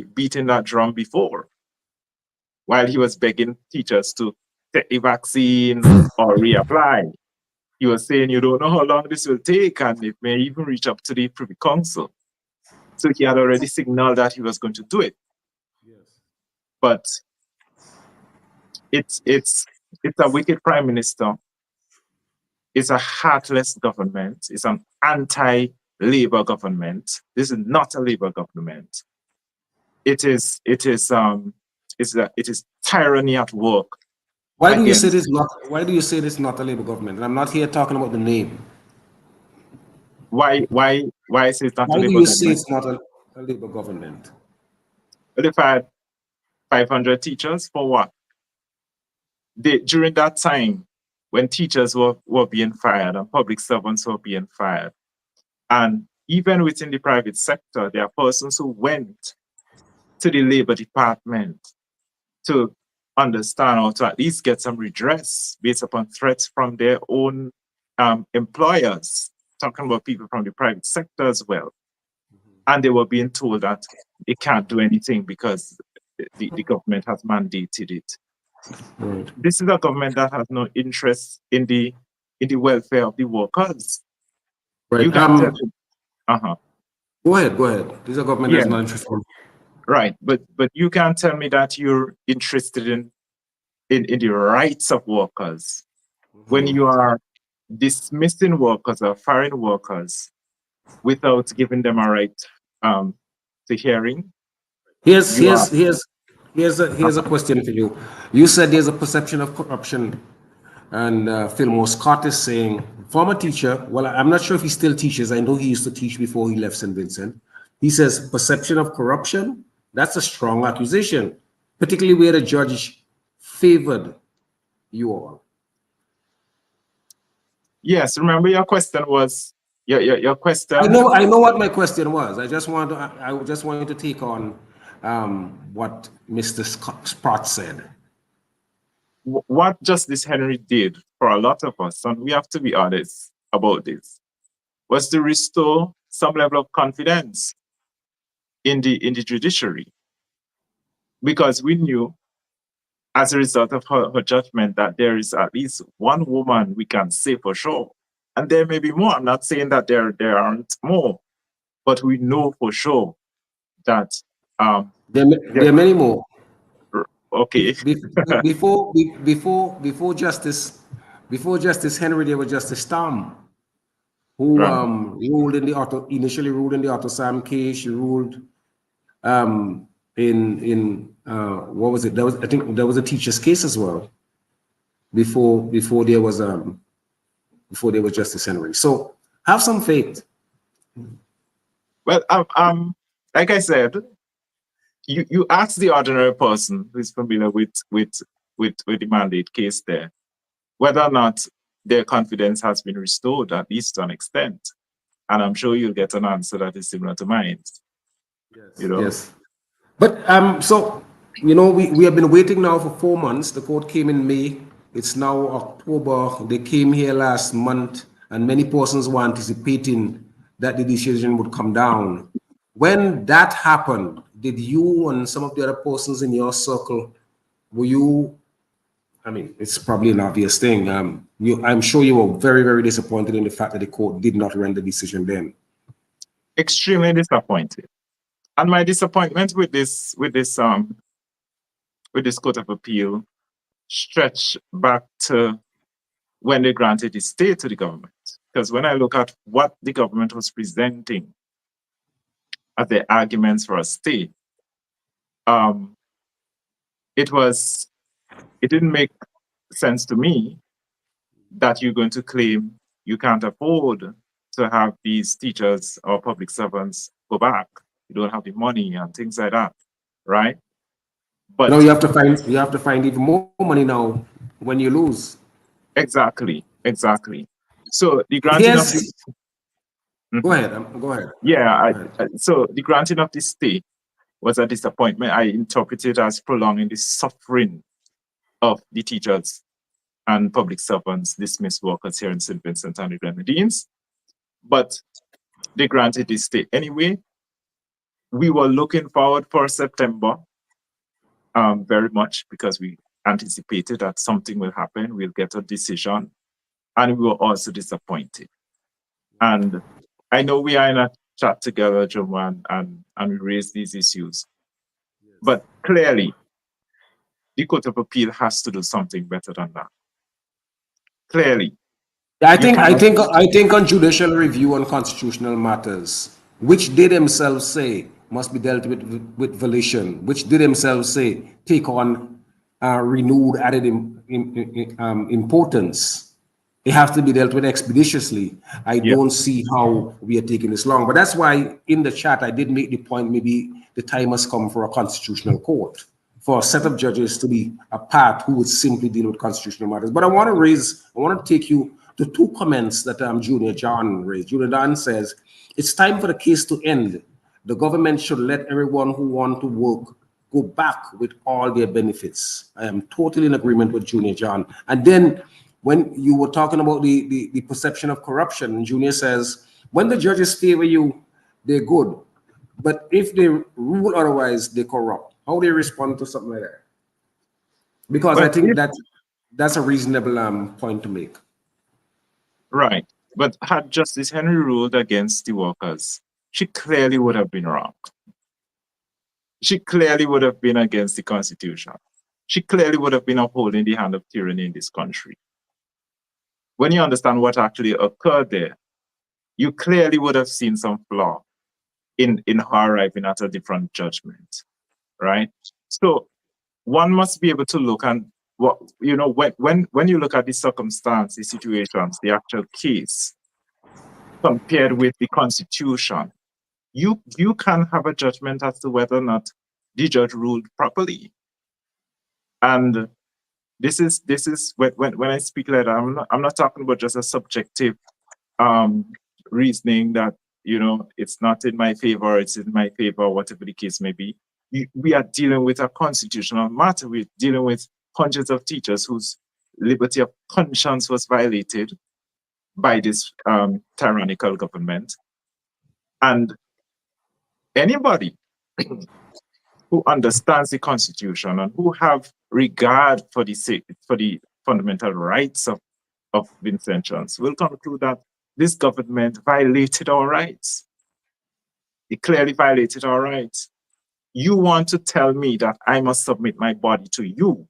beating that drum before, while he was begging teachers to take the vaccine or reapply. He was saying, you don't know how long this will take, and it may even reach up to the Privy Council. So he had already signaled that he was going to do it. Yes. But it's a wicked prime minister. It's a heartless government. It's an anti-labor government. This is not a labor government. It is tyranny at work. Why do you say this not a labor government? And I'm not here talking about the name. Why is it not a labor government? Why do you say it's not a labor government? Well, if I had 500 teachers, for what? During that time, when teachers were being fired and public servants were being fired, and even within the private sector, there are persons who went to the Labor Department to understand or to at least get some redress based upon threats from their own employers, talking about people from the private sector as well. And they were being told that they can't do anything because the government has mandated it. Right. This is a government that has no interest in the welfare of the workers. Right. You can tell me, Go ahead. This is a government that's not interested. Right, but you can't tell me that you're interested in the rights of workers when you are dismissing workers or firing workers without giving them a right to hearing. Here's a question for you. You said there's a perception of corruption, and Fillmore Scott is saying, former teacher. Well, I'm not sure if he still teaches. I know he used to teach before he left St. Vincent. He says perception of corruption. That's a strong accusation, particularly where the judge favored you all. Yes, remember your question was your question. I know what my question was. I just wanted to take on what Mr. Sprott said. What Justice Henry did for a lot of us, and we have to be honest about this, was to restore some level of confidence in the judiciary, because we knew as a result of her judgment that there is at least one woman we can say for sure, and there may be more. I'm not saying that there aren't more, but we know for sure that there are many more. Okay. Before Justice Henry, there was Justice Storm, who initially ruled in the Otto Sam case. She ruled in what was it? I think there was a teacher's case as well. Before there was Justice Henry. So have some faith. Well, like I said, you ask the ordinary person who's familiar with the mandate case there, whether or not their confidence has been restored, at least to an extent. and I'm sure you'll get an answer that is similar to mine. You know, Yes. But so we have been waiting now for 4 months. The court came in May. It's now October. They came here last month, and many persons were anticipating that the decision would come down. When that happened, did you and some of the other persons in your circle, were you? I mean, it's probably an obvious thing. I'm sure you were very, very disappointed in the fact that the court did not render the decision then. extremely disappointed. And my disappointment with this Court of Appeal stretch back to when they granted the stay to the government. Because when I look at what the government was presenting as their arguments for a stay, it didn't make sense to me that you're going to claim you can't afford to have these teachers or public servants go back. You don't have the money and things like that, right? But you have to find even more money now when you lose. exactly. So the granting of Yes. Go ahead. Go ahead. So the granting of this stay was a disappointment. I interpret it as prolonging the suffering of the teachers and public servants, dismissed workers here in St. Vincent and the Grenadines. But they granted this stay anyway. We were looking forward for September very much because we anticipated that something will happen. We'll get a decision. And we were also disappointed. And I know we are in a chat together, Jomo, and we raise these issues. But clearly, the Court of Appeal has to do something better than that. Clearly. I think on judicial review on constitutional matters, which they themselves say must be dealt with volition, which they themselves say take on renewed added importance. They have to be dealt with expeditiously. I don't see how we are taking this long. But that's why in the chat, I did make the point, maybe the time has come for a constitutional court, for a set of judges to be a part who would simply deal with constitutional matters. But I want to take you to two comments that Junior John raised. Junior John says, it's time for the case to end. The government should let everyone who want to work go back with all their benefits. I am totally in agreement with Junior John. And then when you were talking about the perception of corruption, Junior says, when the judges favor you, they're good. But if they rule otherwise, they corrupt. How do you respond to something like that? Because I think that's a reasonable point to make. Right. But had Justice Henry ruled against the workers, she clearly would have been wrong. She clearly would have been against the Constitution. She clearly would have been upholding the hand of tyranny in this country. When you understand what actually occurred there, you clearly would have seen some flaw in her arriving at a different judgment, right? So one must be able to look and when you look at the circumstance, the situations, the actual case, compared with the Constitution, you can have a judgment as to whether or not the judge ruled properly. And this is when I speak like that, I'm not talking about just a subjective reasoning that it's not in my favor, it's in my favor, whatever the case may be. We are dealing with a constitutional matter. We're dealing with hundreds of teachers whose liberty of conscience was violated by this tyrannical government. And anybody who understands the Constitution and who have regard for the fundamental rights of Vincentians will conclude that this government violated our rights. It clearly violated our rights. You want to tell me that I must submit my body to you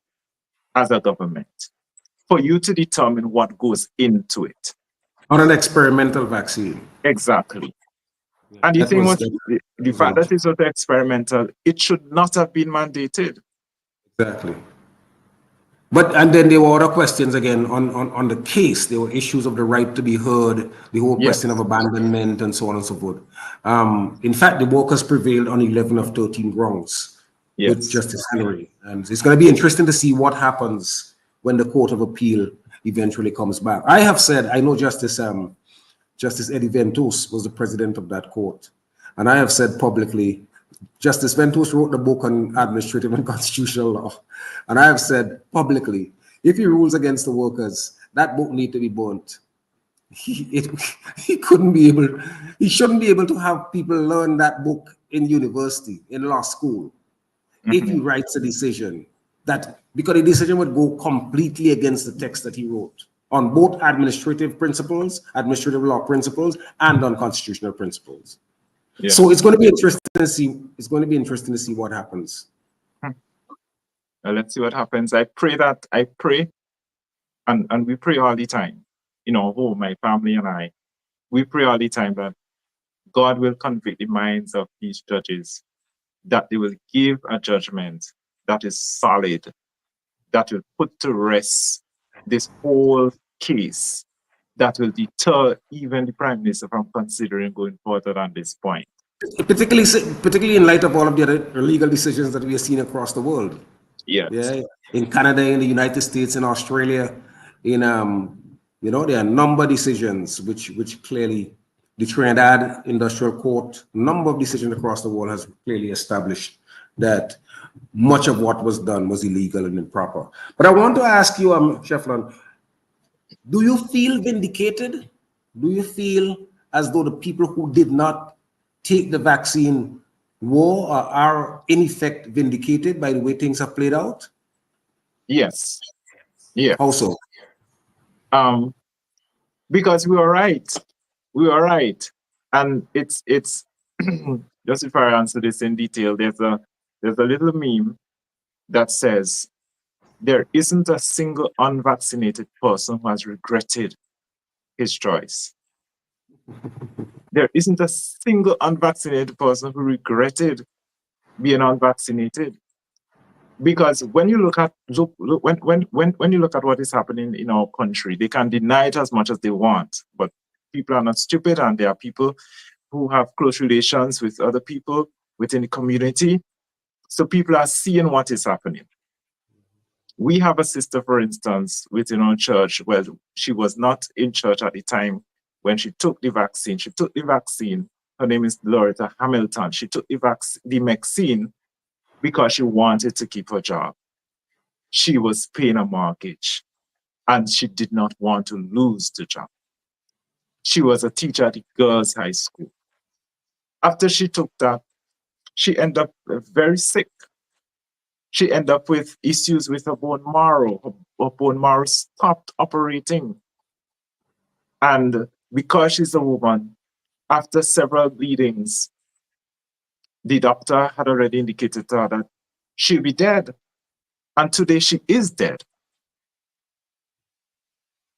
as a government for you to determine what goes into it. On an experimental vaccine. Exactly. And the thing was, the fact that it was experimental, it should not have been mandated. Exactly. And then there were other questions again on the case. There were issues of the right to be heard, the whole question of abandonment and so on and so forth. In fact, the workers prevailed on 11 of 13 grounds with Justice Henry. And it's going to be interesting to see what happens when the Court of Appeal eventually comes back. I have said, I know Justice Justice Eddie Ventus was the president of that court. And I have said publicly, Justice Ventus wrote the book on administrative and constitutional law. And I have said publicly, if he rules against the workers, that book needs to be burnt. He couldn't be able, he shouldn't be able to have people learn that book in university, in law school, if he writes a decision that, because the decision would go completely against the text that he wrote on both administrative principles, administrative law principles, and on constitutional principles. Yeah. So it's going to be interesting to see. It's going to be interesting to see what happens. Let's see what happens. I pray, and we pray all the time. In our home, my family and I, we pray all the time that God will convict the minds of these judges, that they will give a judgment that is solid, that will put to rest this whole case, that will deter even the Prime Minister from considering going further on this point. Particularly in light of all of the other legal decisions that we are seeing across the world. Yes. Yeah, in Canada, in the United States, in Australia, in you know, there are a number of decisions which clearly the Trinidad Industrial Court, a number of decisions across the world has clearly established that much of what was done was illegal and improper. But I want to ask you, Shefflin, do you feel vindicated? Do you feel as though the people who did not take the vaccine were or are in effect vindicated by the way things have played out? Yes. Yeah. Also, because we were right. We were right. And it's just if I answer this in detail, there's a little meme that says there isn't a single unvaccinated person who has regretted his choice. There isn't a single unvaccinated person who regretted being unvaccinated. Because when you look at when you look at what is happening in our country, they can deny it as much as they want, but people are not stupid, and there are people who have close relations with other people within the community. So people are seeing what is happening. We have a sister, for instance, within our church, where she was not in church at the time when she took the vaccine. She took the vaccine. Her name is Loretta Hamilton. She took the vaccine because she wanted to keep her job. She was paying a mortgage, and she did not want to lose the job. She was a teacher at the girls' high school. After she took that, she ended up very sick. She ended up with issues with her bone marrow. Her bone marrow stopped operating. And because she's a woman, after several bleedings, the doctor had already indicated to her that she'll be dead. And today she is dead.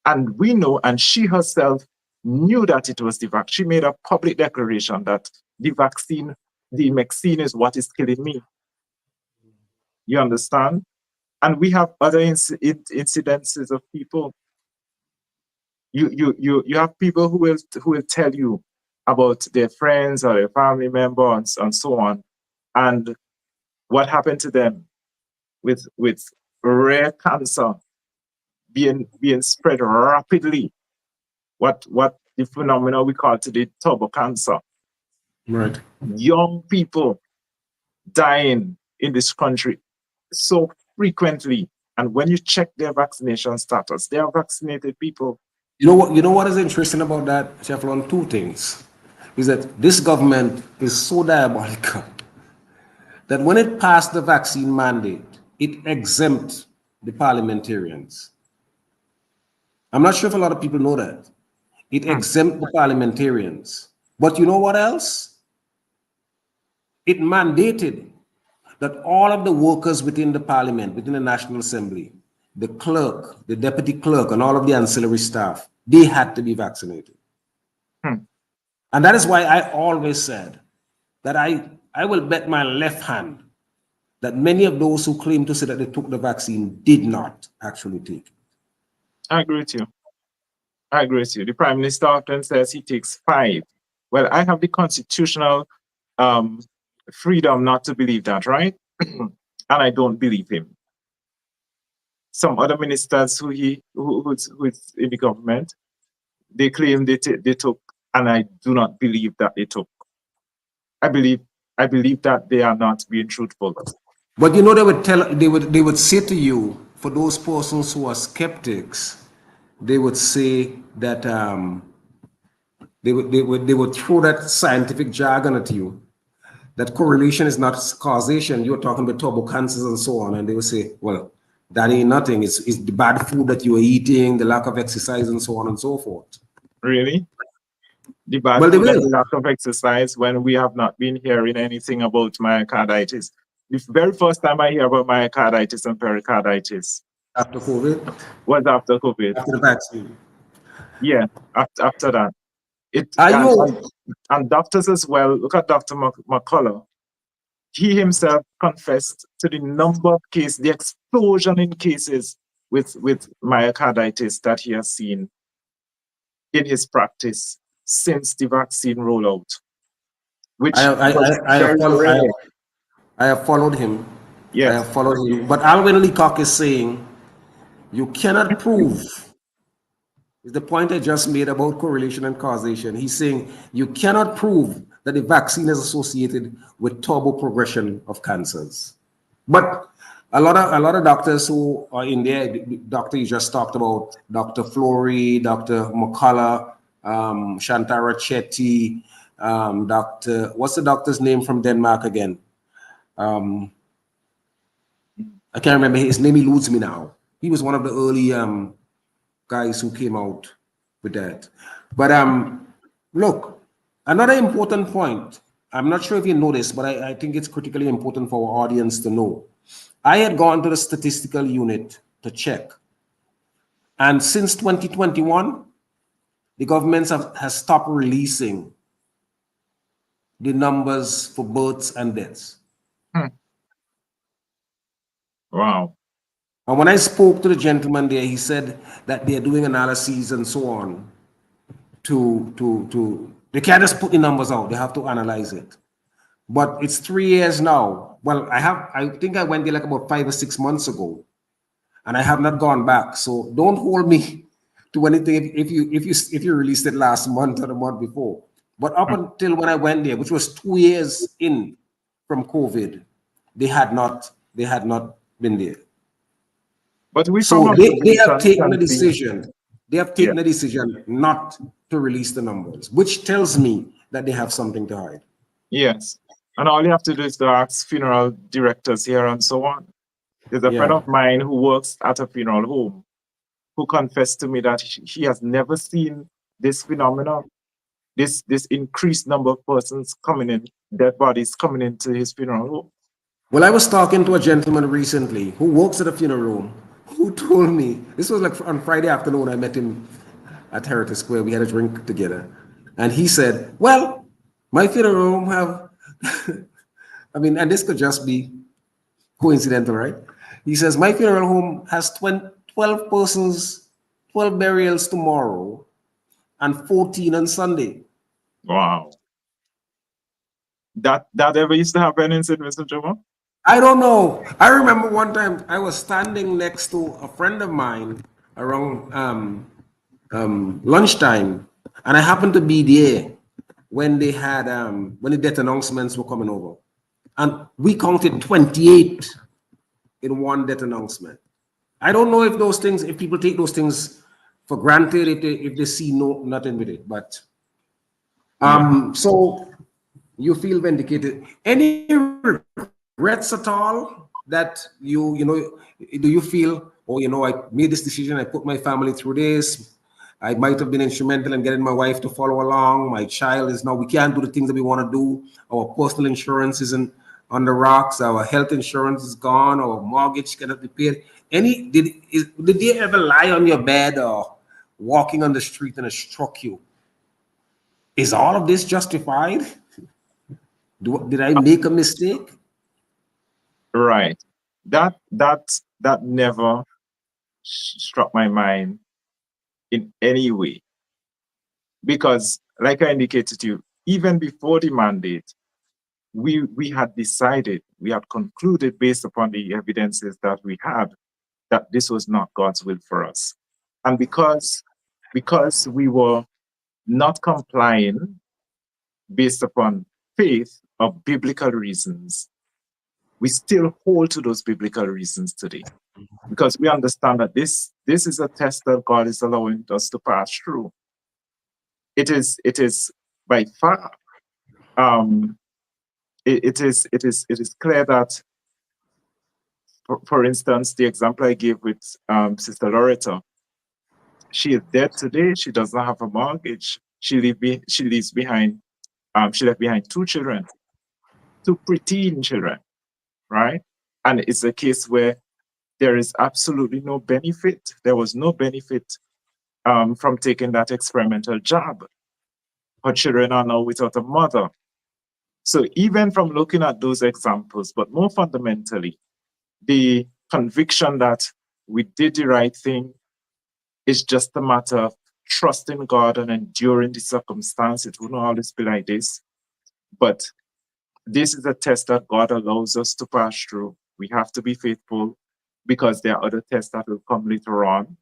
And we know, and she herself knew that it was the vaccine. She made a public declaration that the vaccine is what is killing me. You understand? And we have other incidences of people. You have people who will tell you about their friends or their family members and so on, and what happened to them with rare cancer being spread rapidly. What the phenomena we call today turbo cancer. Right. Young people dying in this country so frequently, and when you check their vaccination status, they are vaccinated people. You know what is interesting about that, Shefflin? Two things is that this government is so diabolical that when it passed the vaccine mandate, it exempts the parliamentarians. I'm not sure if a lot of people know that. It exempts the parliamentarians. But you know what else? It mandated that all of the workers within the parliament, within the National Assembly, the clerk, the deputy clerk, and all of the ancillary staff, they had to be vaccinated. And that is why I always said that I will bet my left hand that many of those who claim to say that they took the vaccine did not actually take it. I agree with you. I agree with you. The Prime Minister often says he takes 5. Well, I have the constitutional freedom not to believe that, right? And I don't believe him. Some other ministers who's in the government, they claim they took and I do not believe that they took. I believe I believe that they are not being truthful. But they would say to you, for those persons who are skeptics, they would say that they would throw that scientific jargon at you. That correlation is not causation. You're talking about turbo cancers and so on, and they would say, well, that ain't nothing. It's the bad food that you are eating, the lack of exercise, and so on and so forth. Really? The bad Well, they food and will. the lack of exercise when we have not been hearing anything about myocarditis. The very first time I hear about myocarditis and pericarditis After COVID, was after COVID. after the vaccine. Yeah, after that. It Are and, you? and, and doctors as well. Look at Dr. McCullough. He himself confessed to the number of cases, the explosion in cases with myocarditis that he has seen in his practice since the vaccine rollout, I, which I, was I have very followed. rare. I have followed him. I Yes. have followed him. But Alvin Leacock is saying you cannot prove. Is the point I just made about correlation and causation. He's saying you cannot prove that the vaccine is associated with turbo progression of cancers. But a lot of doctors who are in there, the doctor you just talked about, Dr. Flory, Dr. McCullough, Shantara Chetty, Dr. What's the doctor's name from Denmark again? I can't remember his name. Eludes me now. He was one of the early guys who came out with that. But look, another important point. I'm not sure if you know this, but I think it's critically important for our audience to know. I had gone to the statistical unit to check. And since 2021, the government has stopped releasing the numbers for births and deaths. Hmm. Wow. And when I spoke to the gentleman there, he said that they're doing analyses and so on to they can't just put the numbers out, they have to analyze it. But it's 3 years now. Well, I think I went there like about 5 or 6 months ago, and I have not gone back. So don't hold me to anything if you released it last month or the month before. But up until when I went there, which was 2 years in from COVID, they had not been there. But we from So they have observation taken a can see, decision. They have yeah, taken a decision not to release the numbers, which tells me that they have something to hide. yes. And all you have to do is to ask funeral directors here and so on. There's a friend Yeah. of mine who works at a funeral home who confessed to me that he has never seen this phenomenon, this increased number of persons coming in, dead bodies coming into his funeral home. Well, I was talking to a gentleman recently who works at a funeral home who told me this was like on Friday afternoon. I met him at Heritage Square. We had a drink together, and he said, "Well, my funeral home have." I mean, and this could just be coincidental, right? He says, "My funeral home has 12 persons, 12 burials tomorrow, and 14 on Sunday." Wow. That ever used to happen in St. Vincent, Joma? I don't know. I remember one time I was standing next to a friend of mine around lunchtime, and I happened to be there when they had when the death announcements were coming over, and we counted 28 in one death announcement. I don't know if those things, if people take those things for granted, if they see nothing with it, but Yeah. so you feel vindicated. Any regrets at all that do you feel, oh, I made this decision, I put my family through this, I might have been instrumental in getting my wife to follow along, my child is now, we can't do the things that we want to do, our personal insurance isn't on the rocks, our health insurance is gone, our mortgage cannot be paid. Did they ever lie on your bed or walking on the street and it struck you? Is all of this justified? Did I make a mistake? Right. That never struck my mind in any way. Because like I indicated to you, even before the mandate, we had decided, we had concluded based upon the evidences that we had that this was not God's will for us. And because we were not complying based upon faith or biblical reasons, we still hold to those biblical reasons today because we understand that this is a test that God is allowing us to pass through. It is by far it is clear that, for instance, the example I gave with Sister Loretta, she is dead today. She does not have a mortgage. She leaves behind she left behind two children, two preteen children, right? And it's a case where there is absolutely no benefit. There was no benefit from taking that experimental job. Her children are now without a mother. So even from looking at those examples, but more fundamentally, the conviction that we did the right thing is just a matter of trusting God and enduring the circumstance. It will not always be like this, but this is a test that God allows us to pass through. We have to be faithful because there are other tests that will come later on.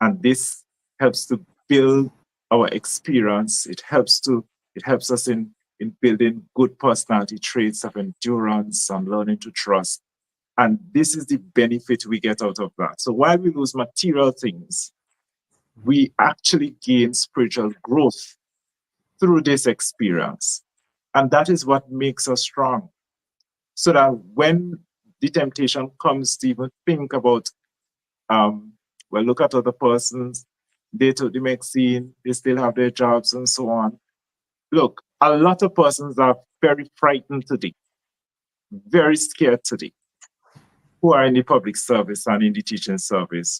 And this helps to build our experience. It helps us in building good personality traits of endurance and learning to trust. And this is the benefit we get out of that. So while we lose material things, we actually gain spiritual growth through this experience. And that is what makes us strong. So that when the temptation comes to even think about, well, look at other persons, they took the vaccine, they still have their jobs and so on. Look, a lot of persons are very frightened today, very scared today, who are in the public service and in the teaching service,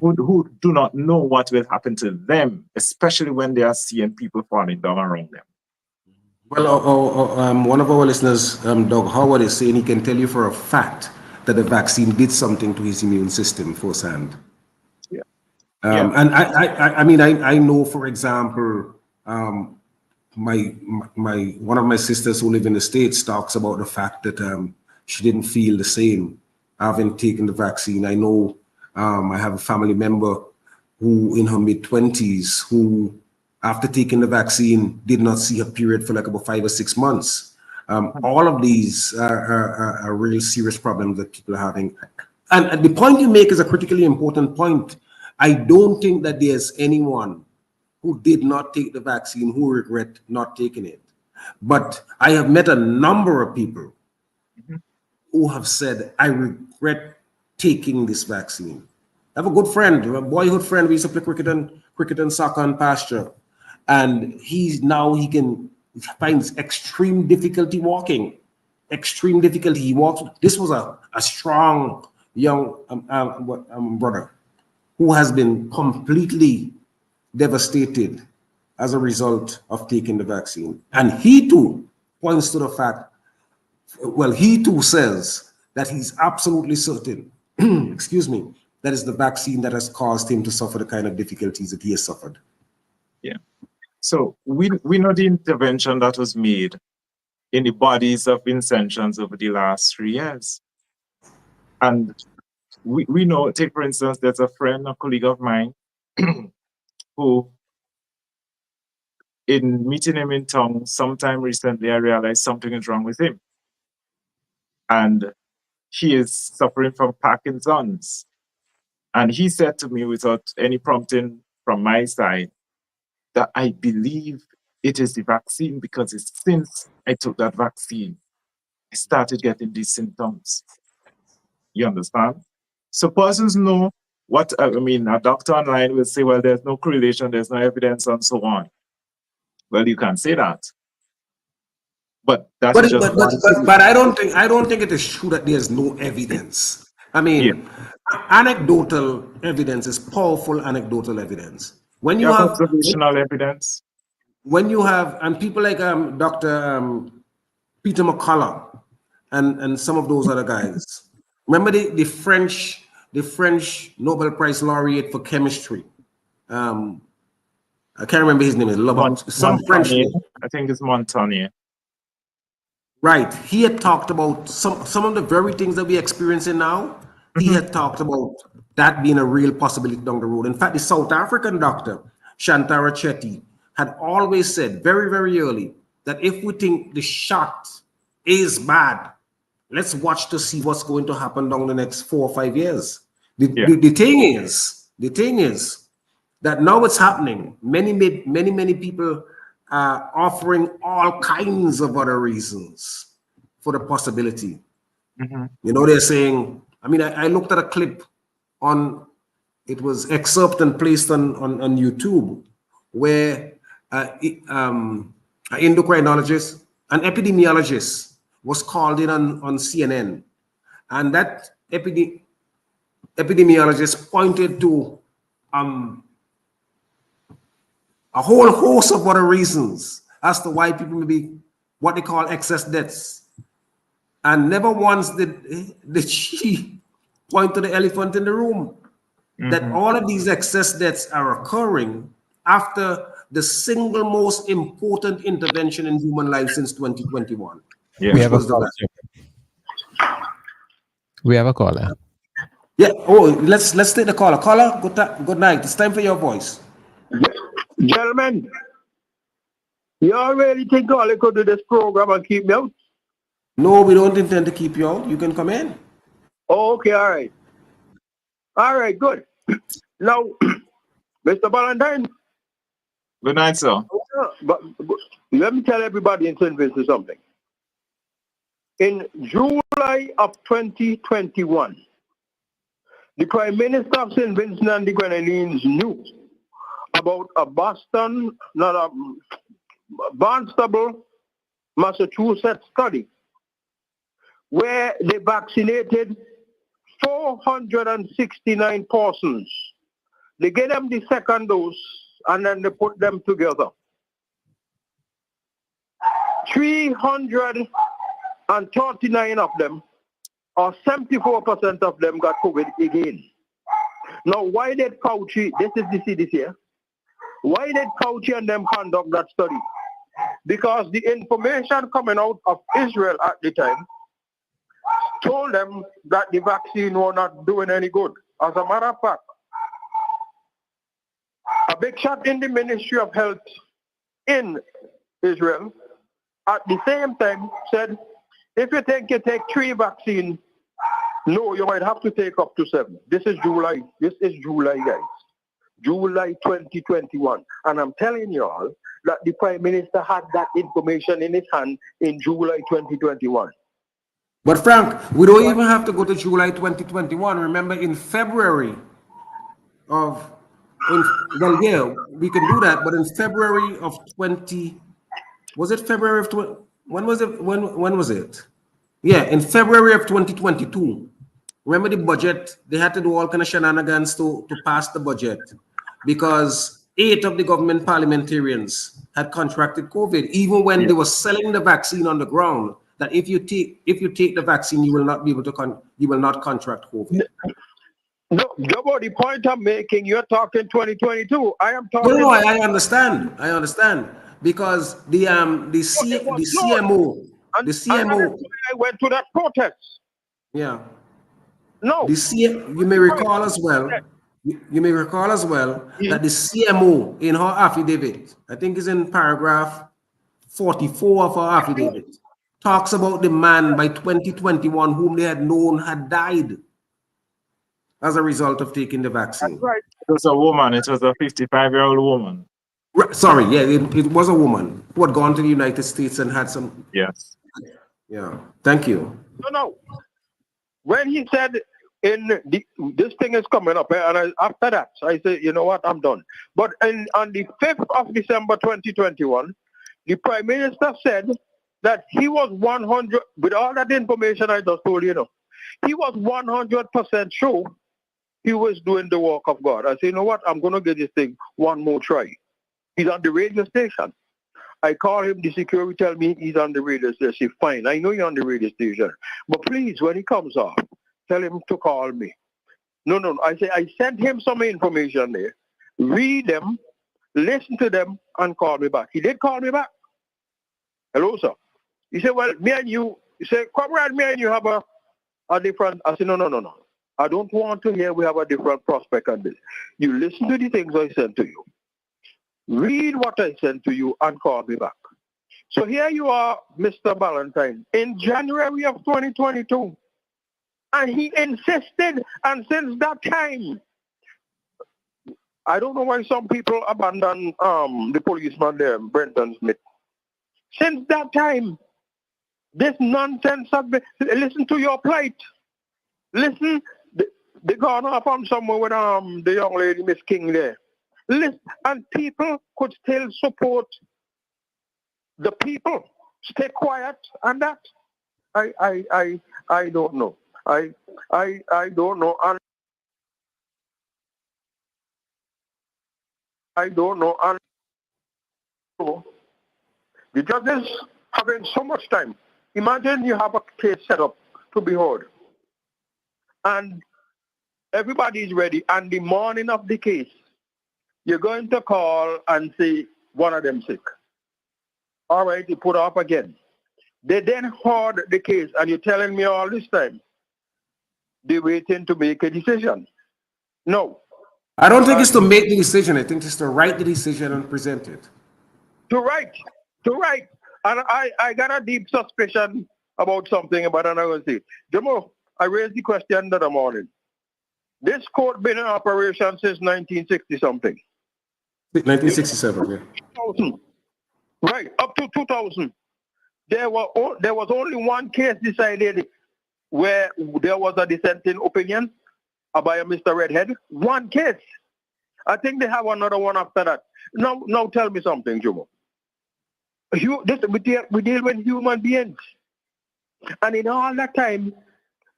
who do not know what will happen to them, especially when they are seeing people falling down around them. Well, one of our listeners, Doug Howard, is saying he can tell you for a fact that the vaccine did something to his immune system firsthand. Yeah. And I mean, I know, for example, my one of my sisters who live in the States talks about the fact that she didn't feel the same having taken the vaccine. I know I have a family member who in her mid-20s who, after taking the vaccine, did not see a period for like about 5 or 6 months. All of these are really serious problems that people are having. And the point you make is a critically important point. I don't think that there's anyone who did not take the vaccine who regret not taking it. But I have met a number of people who have said, I regret taking this vaccine. I have a good friend, a boyhood friend. We used to play cricket and soccer on pasture. And he finds extreme difficulty walking. Extreme difficulty. He walks. This was a strong young brother who has been completely devastated as a result of taking the vaccine. And he too points to the fact, well, he too says that he's absolutely certain, excuse me, that is the vaccine that has caused him to suffer the kind of difficulties that he has suffered. Yeah. So we know the intervention that was made in the bodies of Vincentians over the last 3 years. And we know, take for instance, there's a friend, a colleague of mine, who, in meeting him in town sometime recently, I realized something is wrong with him. And he is suffering from Parkinson's. And he said to me, without any prompting from my side, that I believe it is the vaccine because it's since I took that vaccine, I started getting these symptoms. You understand? So persons know what, I mean, a doctor online will say, well, there's no correlation, there's no evidence, and so on. Well, you can't say that. But that's just but I don't think it is true that there's no evidence. I mean, anecdotal evidence is powerful anecdotal evidence. When you have observational evidence, when you have, and people like Dr. Peter McCullough and some of those other guys. Remember the French Nobel Prize laureate for chemistry. I can't remember his name. Some French name. I think it's Montagnier. Right. He had talked about some of the very things that we're experiencing now. He had talked about that being a real possibility down the road. In fact, the South African doctor, Shantara Chetty, had always said very, very early that if we think the shot is bad, let's watch to see what's going to happen down the next 4 or 5 years. The thing is that now it's happening. Many people are offering all kinds of other reasons for the possibility. You know, they're saying, I mean, I looked at a clip on, it was excerpted and placed on YouTube, where an endocrinologist, an epidemiologist was called in on CNN. And that epidemiologist pointed to a whole host of other reasons as to why people may be what they call excess deaths. And never once did she point to the elephant in the room, that all of these excess deaths are occurring after the single most important intervention in human life since 2021. Yeah. We have a caller. We have a caller. Yeah. Oh, let's take the caller. Caller, good night. It's time for your voice. Gentlemen, you all really think all I could do this program and keep me out? No, we don't intend to keep you out. You can come in. Oh, okay, all right. All right, good. Now, Mr. Valentine, Good night, sir. but let me tell everybody in St. Vincent something. In July of 2021, the Prime Minister of St. Vincent and the Grenadines knew about a Barnstable, Massachusetts study where they vaccinated 469 persons. They gave them the second dose and then they put them together. 339 of them, or 74% of them, got COVID again. Now, why did Fauci, this is the CDC here, why did Fauci and them conduct that study? Because the information coming out of Israel at the time told them that the vaccine was not doing any good. As a matter of fact, a big shot in the Ministry of Health in Israel at the same time said, if you think you take 3 vaccines, no, you might have to take up to 7. This is July. This is July, guys. July 2021. And I'm telling you all that the Prime Minister had that information in his hand in July 2021. But Frank, we don't even have to go to July 2021. Remember, in February of, well, yeah, we can do that. But in February of 20, was it February of 20? When was it? When was it? Yeah, in February of 2022. Remember the budget? They had to do all kind of shenanigans to pass the budget because 8 of the government parliamentarians had contracted COVID, even when they were selling the vaccine on the ground. That if you take the vaccine, you will not be able to you will not contract COVID. No, Jobo, the point I'm making, you're talking 2022. I am talking. No, I understand because the CMO. I went to that protest. Yeah. No. You may recall as well. You may recall as well that the CMO in her affidavit, I think is in paragraph 44 of her affidavit, talks about the man by 2021 whom they had known had died as a result of taking the vaccine. That's right. It was a woman. It was a 55-year-old woman. Sorry, yeah, it was a woman who had gone to the United States and had some. Yes. Yeah, thank you. No. When he said this thing is coming up, and after that, I said, you know what, I'm done. But on the 5th of December 2021, the Prime Minister said that he was 100, with all that information I just told you, he was 100% sure he was doing the work of God. I said, you know what, I'm going to give this thing one more try. He's on the radio station. I call him, the security tell me he's on the radio station. Fine, I know you're on the radio station. But please, when he comes off, tell him to call me. No. I say I sent him some information there. Read them, listen to them, and call me back. He did call me back. Hello, sir. He said, well, me and you, he said, comrade, me and you have a different. I said, no. I don't want to hear we have a different prospect on this. You listen to the things I sent to you. read what I sent to you and call me back. So here you are, Mr. Valentine, in January of 2022. And he insisted, and since that time, I don't know why some people abandon the policeman there, Brenton Smith. Since that time, this nonsense have been, listen to your plight. Listen, they gone off from somewhere with the young lady, Miss King there. Listen, and people could still support the people. Stay quiet and that. I don't know. I don't know. And I don't know. And the judges having so much time. Imagine you have a case set up to be heard. And everybody is ready. And the morning of the case, you're going to call and say one of them sick. All right, you put off again. They then heard the case, and you're telling me all this time they're waiting to make a decision. No. I don't think it's to make the decision. I think it's to write the decision and present it. To write. And I got a deep suspicion about something, but I'm not going to say. Jamo, I raised the question that morning. This court been in operation since 1960-something. 1967, yeah. 2000. Right, up to 2000. There was only one case decided where there was a dissenting opinion by a Mr. Redhead. One case. I think they have another one after that. Now tell me something, Jomo. We deal with human beings. And in all that time,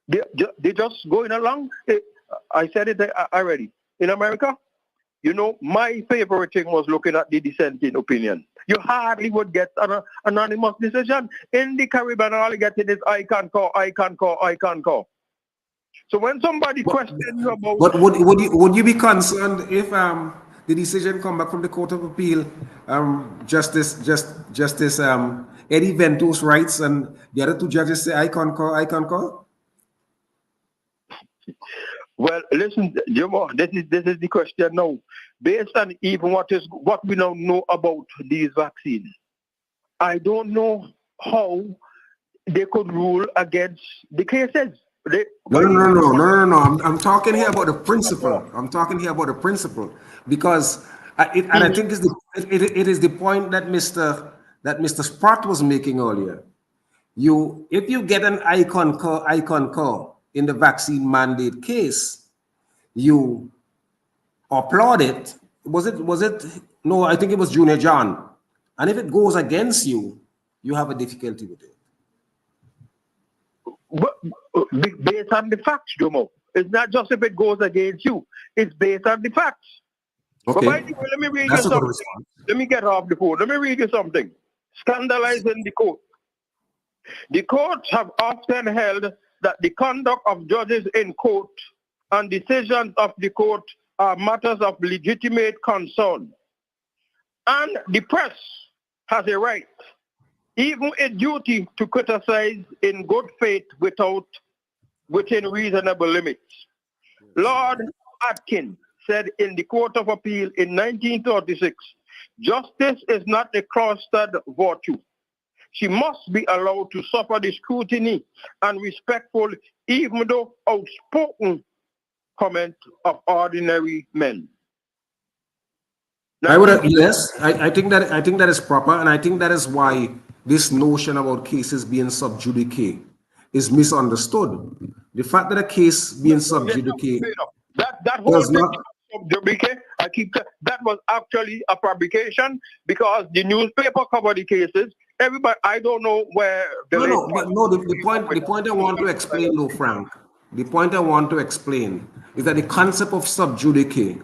they just going along. I said it already. In America, you know, my favorite thing was looking at the dissenting opinion. You hardly would get an anonymous decision. In the Caribbean, all you get is I can call. So when somebody questions you about... But would you be concerned if the decision come back from the Court of Appeal, Justice Eddie Ventos writes, and the other two judges say I can call? Well, listen, Jomo, this is the question now. Based on even what we now know about these vaccines, I don't know how they could rule against the cases. No. I'm talking here about the principle. Because I think it is the point that Mr. Spratt was making earlier. If you get an icon call in the vaccine mandate case, you applaud it. Was it? No, I think it was Junior John. And if it goes against you, you have a difficulty with it. But based on the facts, Jomo. It's not just if it goes against you. It's based on the facts. Okay. But by the way, let me read you something. Let me get off the phone. Let me read you something. Scandalizing the court. The courts have often held that the conduct of judges in court and decisions of the court are matters of legitimate concern. And the press has a right, even a duty, to criticize in good faith within reasonable limits. Lord Atkin said in the Court of Appeal in 1936, justice is not a cloistered virtue. She must be allowed to suffer the scrutiny and respectful, even though outspoken, comment of ordinary men. Now, I think that is proper, and I think that is why this notion about cases being sub judice is misunderstood. The fact that a case being sub judice that whole thing sub judice, that was actually a fabrication because the newspaper covered the cases. Everybody, I don't know where the point I want to explain, though, Frank. The point I want to explain is that the concept of sub judice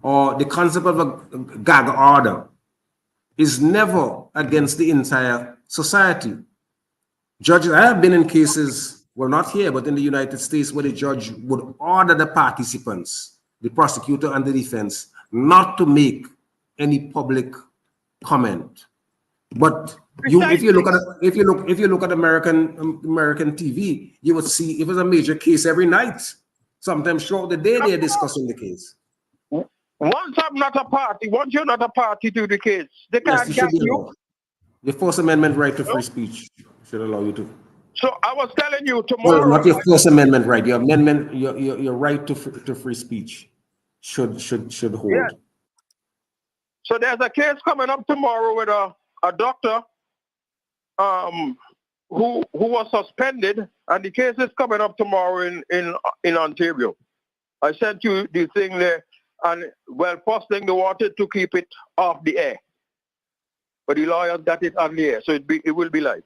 or the concept of a gag order is never against the entire society. Judges, I have been in cases, well, not here, but in the United States, where the judge would order the participants, the prosecutor and the defense, not to make any public comment. But if you look at American TV, you would see it was a major case every night. Sometimes throughout the day they are discussing the case. Once I'm not a party, once you're not a party to the case, they Yes, can't you should get be you. allowed. The First Amendment right to No? free speech should allow you to. So I was telling you Well, tomorrow. not your First Amendment right. Your amendment, your right to free speech should Yes. hold. So there's a case coming up tomorrow with a doctor who was suspended, and the case is coming up tomorrow in Ontario. I sent you the thing there, and well, first thing they wanted to keep it off the air, but the lawyers got it on the air, so it will be live.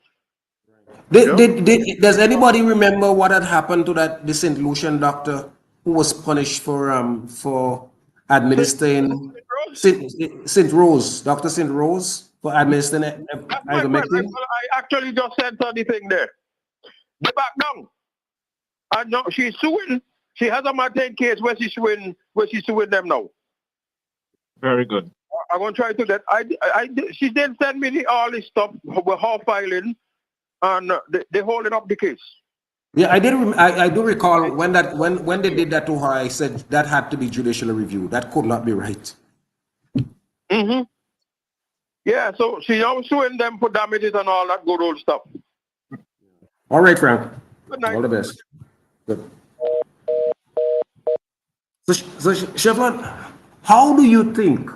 Does anybody remember what had happened to the St. Lucian doctor who was punished for administering St. Rose, Dr. St. Rose, for administering That's my friend. ivermectin? I actually just sent her the thing there. They back down. And now she's suing. She has a maintain case where she's suing them now. Very good. I'm gonna try to get. She did send me all this stuff with her filing, and they holding up the case. Yeah, I did. I do recall when they did that to her. I said that had to be judicially reviewed. That could not be right. Mm-hmm. Yeah, so she now suing them for damages and all that good old stuff. All right, Frank. Good night. All the best. Good. So Chevron, how do you think?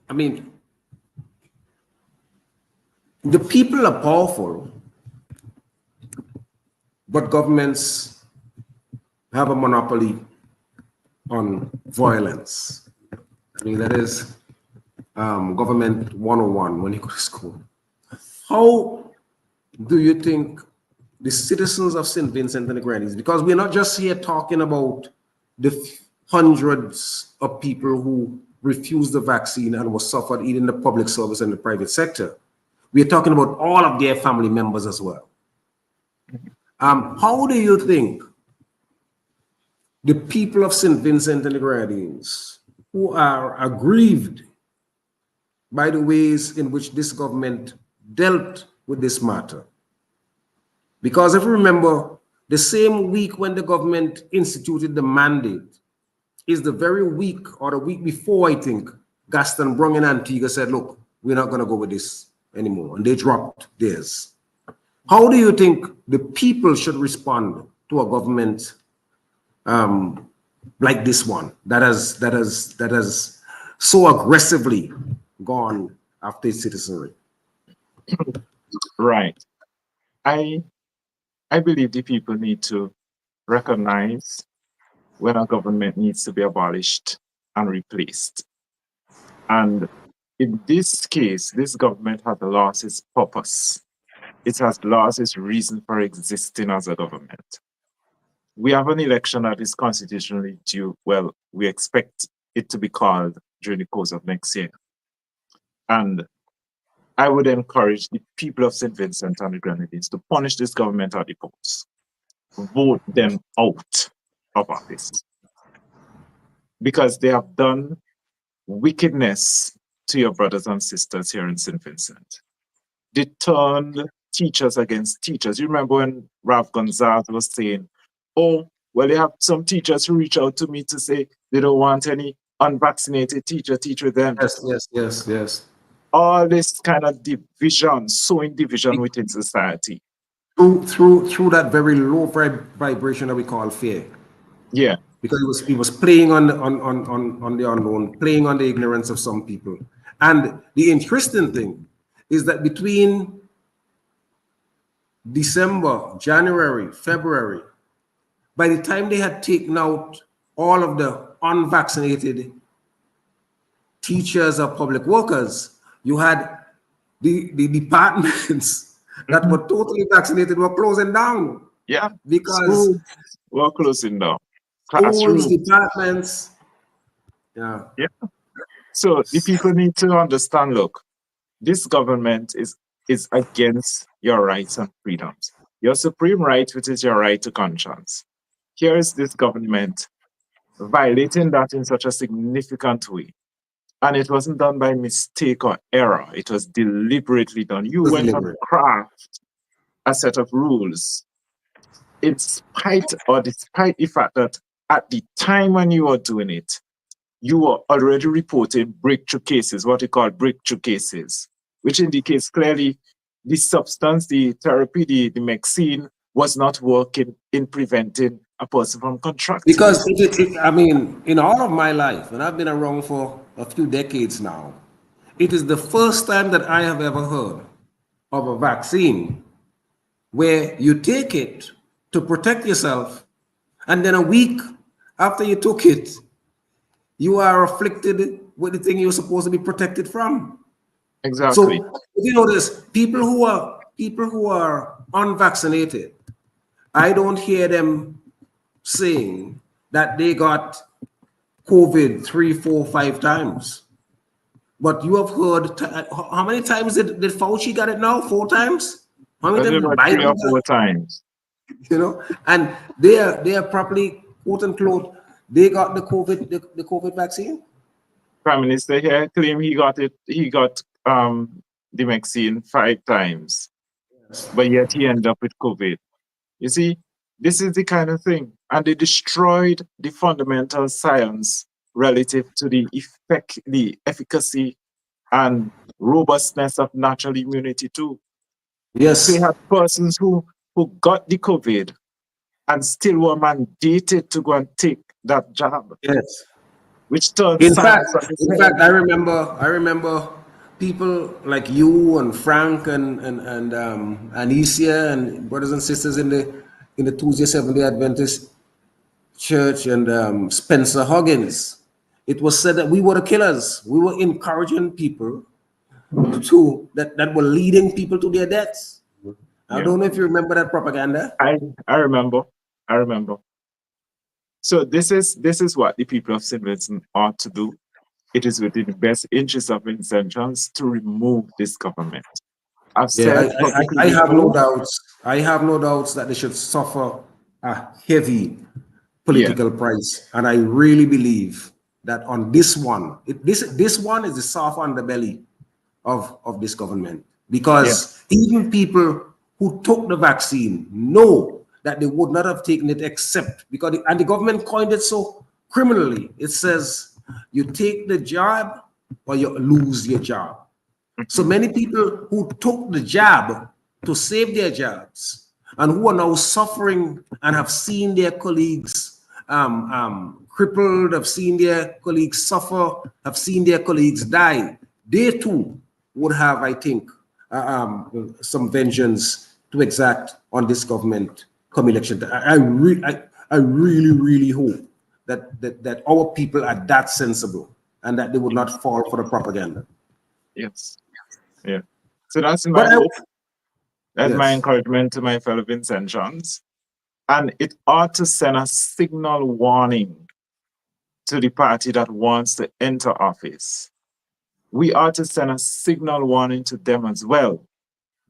I mean, the people are powerful, but governments have a monopoly on violence. I mean, that is government 101 when you go to school. How do you think the citizens of St. Vincent and the Grenadines, because we're not just here talking about the hundreds of people who refused the vaccine and were suffered either in the public service and the private sector. We're talking about all of their family members as well. How do you think the people of St. Vincent and the Grenadines, who are aggrieved by the ways in which this government dealt with this matter? Because if you remember, the same week when the government instituted the mandate is the very week or the week before, I think, Gaston Brung in Antigua said, look, we're not going to go with this anymore. And they dropped theirs. How do you think the people should respond to a government like this one that has so aggressively gone after its citizenry? Right. I believe the people need to recognize when a government needs to be abolished and replaced. And in this case, this government has lost its purpose. It has lost its reason for existing as a government. We have an election that is constitutionally due. Well, we expect it to be called during the course of next year. And I would encourage the people of St. Vincent and the Grenadines to punish this government at the polls. Vote them out of office. Because they have done wickedness to your brothers and sisters here in St. Vincent. They turned teachers against teachers. You remember when Ralph Gonzalez was saying, oh, well, you have some teachers who reach out to me to say they don't want any unvaccinated teacher teach with them. Yes. All this kind of division, sowing division within society. Through that very low vibration that we call fear. Yeah. Because he was playing on the unknown, playing on the ignorance of some people. And the interesting thing is that between December, January, February, by the time they had taken out all of the unvaccinated teachers or public workers, you had the departments that were totally vaccinated were closing down. Yeah. Because schools were closing down. Schools, departments. Yeah. So the people need to understand, look, this government is against your rights and freedoms. Your supreme right, which is your right to conscience. Here is this government violating that in such a significant way. And it wasn't done by mistake or error. It was deliberately done. You went and craft a set of rules in spite or despite the fact that at the time when you were doing it, you are already reporting breakthrough cases, what we call breakthrough cases, which indicates clearly the substance, the therapy, the vaccine was not working in preventing a person from contracting Because it. I mean, in all of my life, and I've been around for a few decades now, it is the first time that I have ever heard of a vaccine where you take it to protect yourself, and then a week after you took it, you are afflicted with the thing you're supposed to be protected from. Exactly. So if you notice, people who are unvaccinated, I don't hear them saying that they got COVID 3, 4, 5 times. But you have heard how many times did Fauci got it now? 4 times? How many Was it times did about Biden three or got four times? it? You know, and they are properly quote unquote they got the COVID vaccine. Prime Minister here claimed he got it. He got the vaccine 5 times, but yet he ended up with COVID. You see, this is the kind of thing, and they destroyed the fundamental science relative to the effect, the efficacy, and robustness of natural immunity too. So you Yes, had persons who got the COVID and still were mandated to go and take that jab, yes. which turned In fact, science on its in head. fact, I remember people like you and Frank and Anicia and brothers and sisters in the Tuesday Seventh Day Adventist Church and Spencer Huggins. It was said that we were the killers. We were encouraging people that were leading people to their deaths. I Yeah, don't know if you remember that propaganda. I remember. I remember. So this is what the people of St. Vincent ought to do. It is within the best interest of Vincentians to remove this government. I've Yeah, said publicly I have no before. doubts. I have no doubts that they should suffer a heavy Yeah, political price, and I really believe that on this one, this one is the soft underbelly of this government, yeah, because even people who took the vaccine know that they would not have taken it except because and the government coined it so criminally. It says you take the jab or you lose your job. So mhm, many people who took the jab to save their jobs and who are now suffering and have seen their colleagues crippled, have seen their colleagues suffer, have seen their colleagues die, they too would have, I think, some vengeance to exact on this government come election time. I really, really hope that our people are that sensible and that they would not fall for the propaganda. yes, yeah. So that's But my I, hope. That's my yes, encouragement to my fellow Vincentians. And it ought to send a signal warning to the party that wants to enter office. We ought to send a signal warning to them as well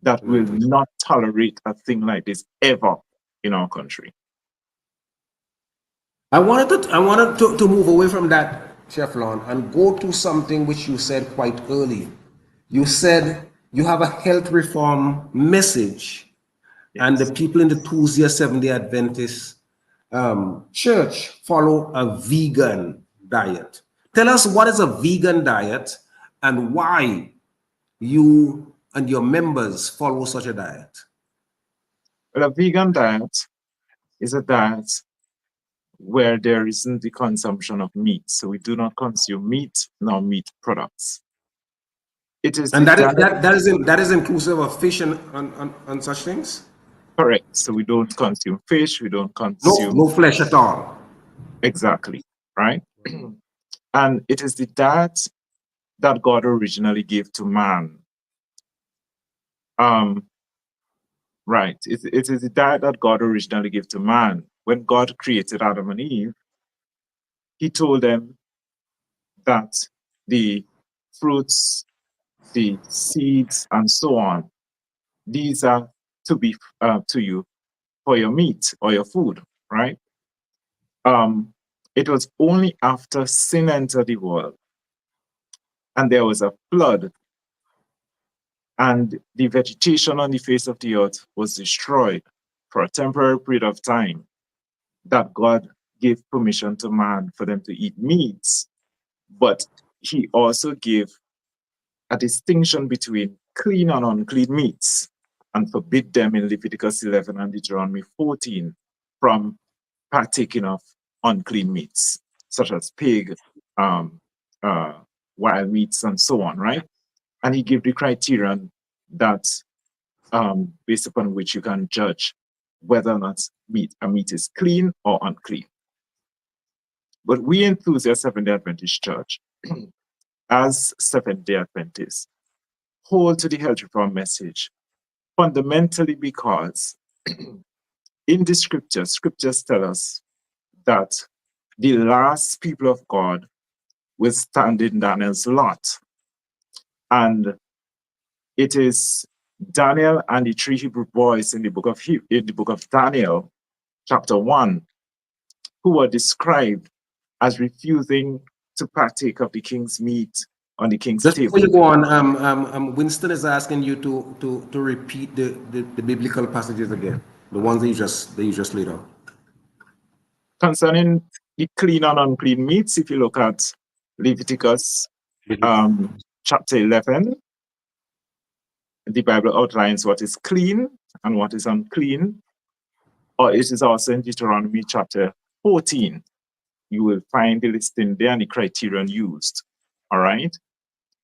that will not tolerate a thing like this ever in our country. I wanted to move away from that, Chef Lon, and go to something which you said quite early. You said you have a health reform message, and the Yes. people in the Tuesday Seventh Day Adventist church follow a vegan diet. Tell us what is a vegan diet and why you and your members follow such a diet. Well, a vegan diet is a diet where there isn't the consumption of meat. So we do not consume meat nor meat products. It is the And that is diet, that is inclusive of fish and such things. correct. So we don't consume fish, we don't No, consume no flesh at all. exactly, right? And it is the diet that God originally gave to man. Um, right. It is the diet that God originally gave to man. When God created Adam and Eve, he told them that the fruits, the seeds, and so on, these are to be to you for your meat or your food, right? Um, it was only after sin entered the world and there was a flood and the vegetation on the face of the earth was destroyed for a temporary period of time that God gave permission to man for them to eat meats. But he also gave a distinction between clean and unclean meats and forbid them in Leviticus 11 and Deuteronomy 14 from partaking of unclean meats, such as pig, um, wild meats, and so on, right? And he gave the criterion that based upon which you can judge whether or not a meat is clean or unclean. But we enthusiast Seventh-day Adventist Church, as Seventh-day Adventists, hold to the health reform message fundamentally because in the scriptures tell us that the last people of God will stand in Daniel's lot. And it is Daniel and the three Hebrew boys in the book of Daniel, chapter 1, who were described as refusing to partake of the king's meat on the king's Just table. before you go on, Winston is asking you to repeat the biblical passages again, the ones that you just laid out. Concerning the clean and unclean meats, if you look at Leviticus chapter 11, the Bible outlines what is clean and what is unclean. Or it is also in Deuteronomy chapter 14. You will find the listing there and the criterion used, all right,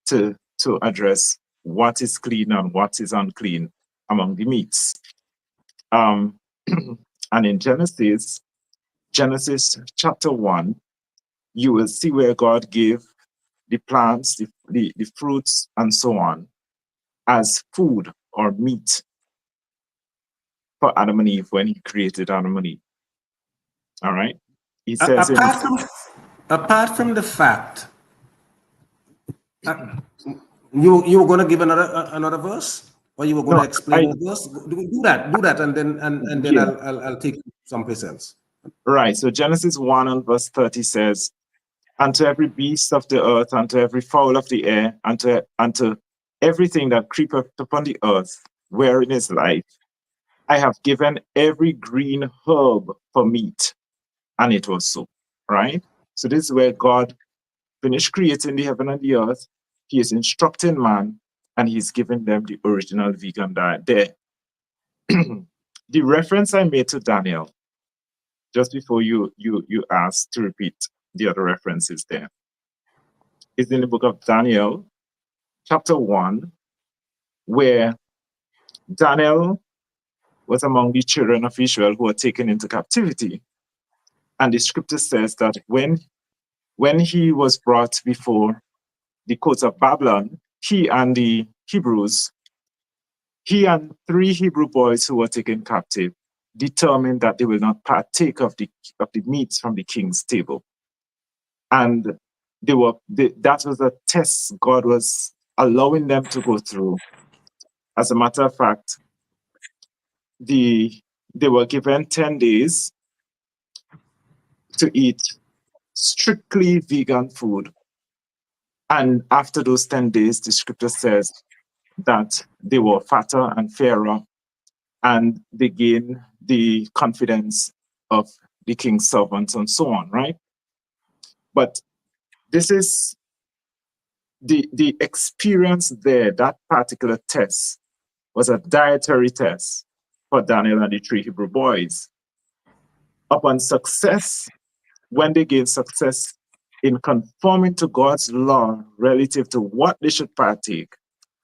to address what is clean and what is unclean among the meats. And in Genesis chapter 1, you will see where God gave the plants, the fruits, and so on, as food or meat for Adam and Eve when he created Adam and Eve. All right? He says apart from the fact, you were going to give another verse, or you were going to explain the verse. Do that, and then yeah. I'll take someplace else. Right. So Genesis 1 and verse 30 says, "And to every beast of the earth, and to every fowl of the air, and to everything that creepeth upon the earth, wherein is life, I have given every green herb for meat." And it was so. Right? So this is where God finished creating the heaven and the earth. He is instructing man, and he's giving them the original vegan diet there. The reference I made to Daniel, just before you asked to repeat the other references there, is in the book of Daniel, chapter 1, where Daniel was among the children of Israel who were taken into captivity. And the scripture says that when he was brought before the courts of Babylon, he and the Hebrews, he and three Hebrew boys who were taken captive, determined that they will not partake of the meats from the king's table. And that was a test God was allowing them to go through. As a matter of fact, they were given 10 days to eat strictly vegan food. And after those 10 days, the scripture says that they were fatter and fairer, and they gained the confidence of the king's servants and so on, right? But this is the experience there, that particular test was a dietary test for Daniel and the three Hebrew boys. Upon success, when they gained success in conforming to God's law relative to what they should partake,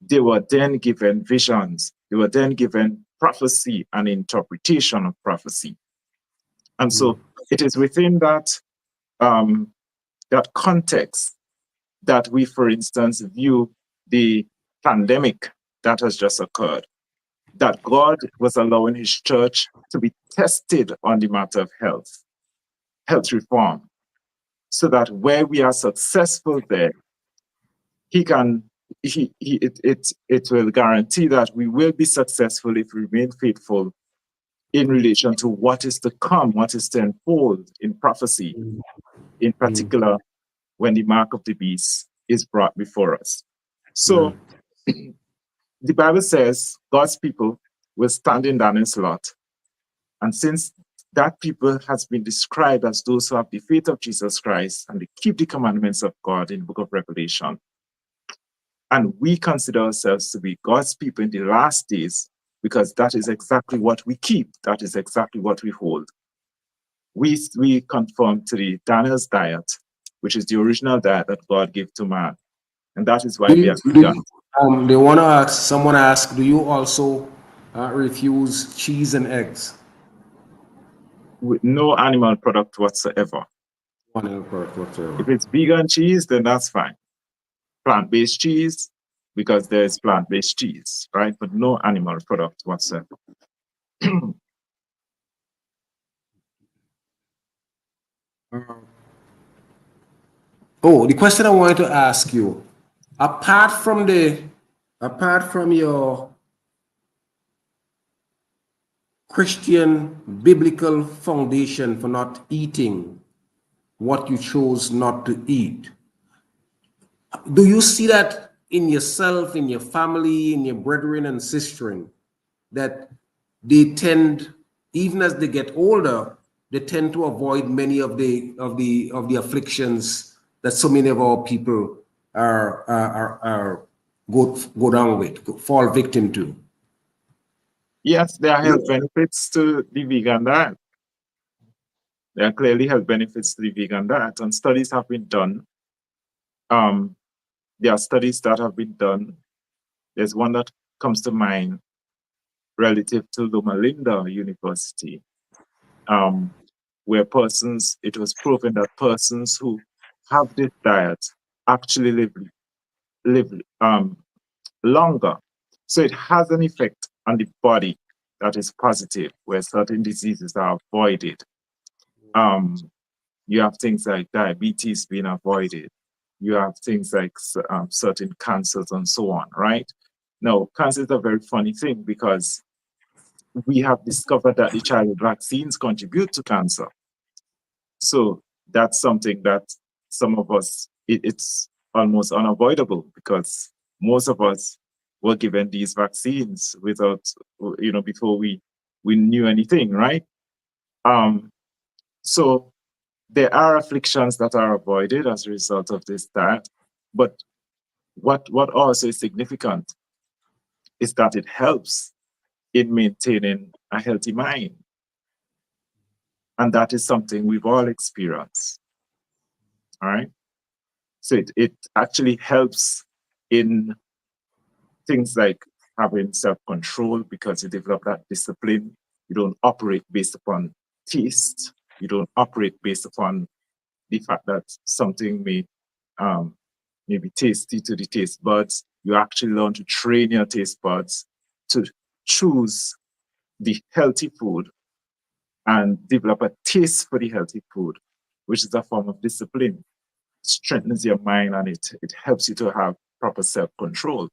they were then given visions. They were then given prophecy and interpretation of prophecy. And so it is within that, that context that we, for instance, view the pandemic that has just occurred, that God was allowing his church to be tested on the matter of health reform, so that where we are successful there, it will guarantee that we will be successful if we remain faithful in relation to what is to come, what is to unfold in prophecy, in particular when the mark of the beast is brought before us. So the Bible says God's people will stand in Daniel's lot. And since that people has been described as those who have the faith of Jesus Christ and they keep the commandments of God in the book of Revelation. And we consider ourselves to be God's people in the last days because that is exactly what we keep. That is exactly what we hold. We conform to the Daniel's diet, which is the original diet that God gave to man. And that is why we are vegan. They want to ask, someone asked, do you also refuse cheese and eggs? With no animal product whatsoever. If it's vegan cheese, then that's fine. Plant-based cheese, because there's plant-based cheese, right? But no animal product whatsoever. Oh, the question I wanted to ask you, apart from your Christian biblical foundation for not eating what you chose not to eat, do you see that in yourself, in your family, in your brethren and sistren, that they tend, even as they get older, they tend to avoid many of the afflictions that so many of our people go down with, fall victim to? Yes, there are health benefits to the vegan diet. There are clearly health benefits to the vegan diet, and studies have been done. There are studies that have been done. There's one that comes to mind relative to Loma Linda University, where it was proven that persons who have this diet actually live longer. So it has an effect on the body that is positive, where certain diseases are avoided. You have things like diabetes being avoided. You have things like certain cancers and so on, right? Now, cancer is a very funny thing because we have discovered that the childhood vaccines contribute to cancer. So that's something that some of us, it's almost unavoidable because most of us were given these vaccines without, before we knew anything, right? So there are afflictions that are avoided as a result of this diet, but what also is significant is that it helps in maintaining a healthy mind. And that is something we've all experienced. All right. So it actually helps in things like having self-control because you develop that discipline. You don't operate based upon taste. You don't operate based upon the fact that something may be tasty to the taste buds. You actually learn to train your taste buds to choose the healthy food and develop a taste for the healthy food, which is a form of discipline. Strengthens your mind and it helps you to have proper self-control.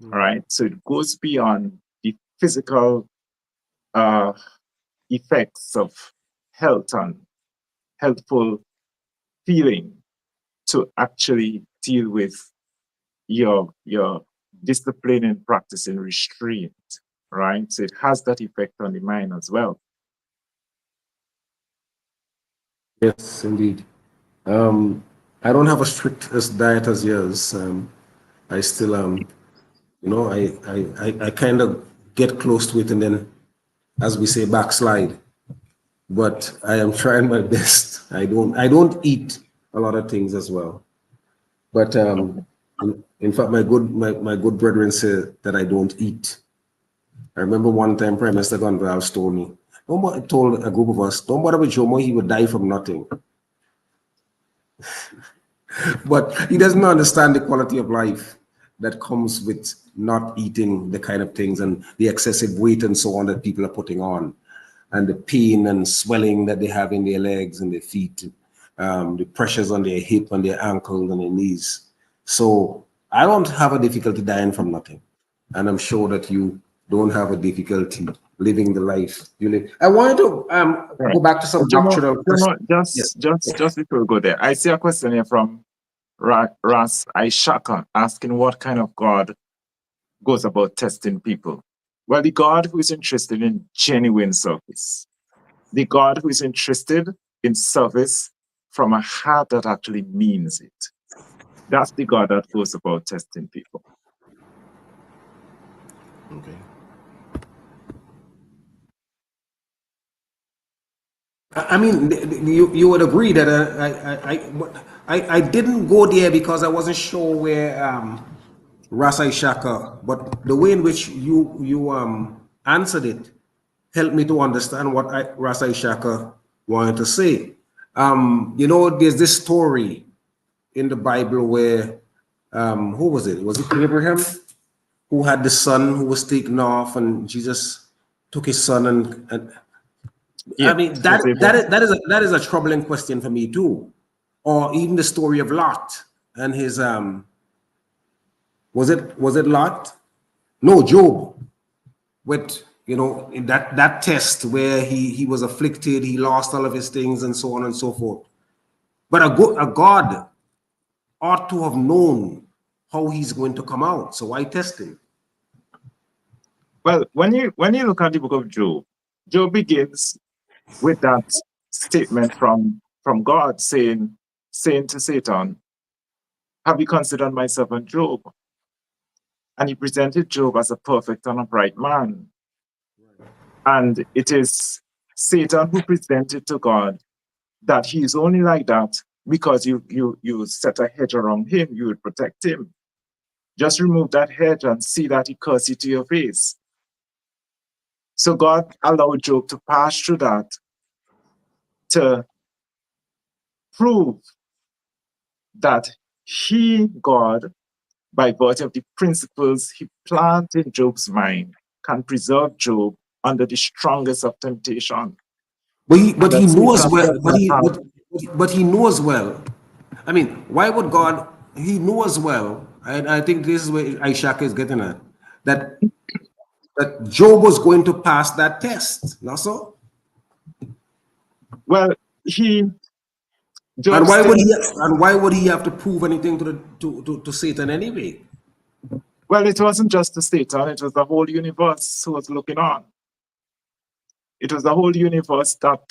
All right. So it goes beyond the physical effects of health and healthful feeling to actually deal with your discipline and practice and restraint. Right. So it has that effect on the mind as well. Yes, indeed. I don't have a strict diet as yours. I still I kind of get close to it and then, as we say, backslide. But I am trying my best. I don't eat a lot of things as well. But in fact, my good brethren say that I don't eat. I remember one time Prime Minister Gonzalez told me, told a group of us, don't bother with Jomo, he would die from nothing. But he doesn't understand the quality of life that comes with not eating the kind of things and the excessive weight and so on that people are putting on, and the pain and swelling that they have in their legs and their feet, the pressures on their hip and their ankles and their knees. So I don't have a difficulty dying from nothing. And I'm sure that you don't have a difficulty living the life you live. I wanted to go back to some doctrinal questions. Just before we go there, I see a question here from Ras Aishaka asking what kind of God goes about testing people. Well, the God who is interested in genuine service, the God who is interested in service from a heart that actually means it. That's the God that goes about testing people. Okay. I mean, you would agree that I didn't go there because I wasn't sure where Rasai Shaka, but the way in which you answered it helped me to understand what Rasai Shaka wanted to say. You know, there's this story in the Bible where who was it? Was it Abraham who had the son who was taken off, and Jesus took his son and Yeah, I mean was able. that is a troubling question for me too, or even the story of Lot and his was it Lot? No, Job, with you know in that test where he was afflicted, he lost all of his things and so on and so forth. But a God ought to have known how he's going to come out. So why test him? Well, when you look at the book of Job, Job begins with that statement from God saying to Satan, "Have you considered my servant Job?" And he presented Job as a perfect and upright man. And it is Satan who presented to God that he is only like that because you set a hedge around him, you would protect him. Just remove that hedge and see that he curse you to your face. So God allowed Job to pass through that to prove that he, God, by virtue of the principles he planted in Job's mind, can preserve Job under the strongest of temptation. But That he knows Satan well. does not have. But he knows well. I mean, why would God? He knows well, and I think this is where Ishaka is getting at that that Job was going to pass that test. Not so. Well, Job And why would still, he? And why would he have to prove anything to to Satan anyway? well, it wasn't just the Satan, it was the whole universe who was looking on. It was the whole universe that,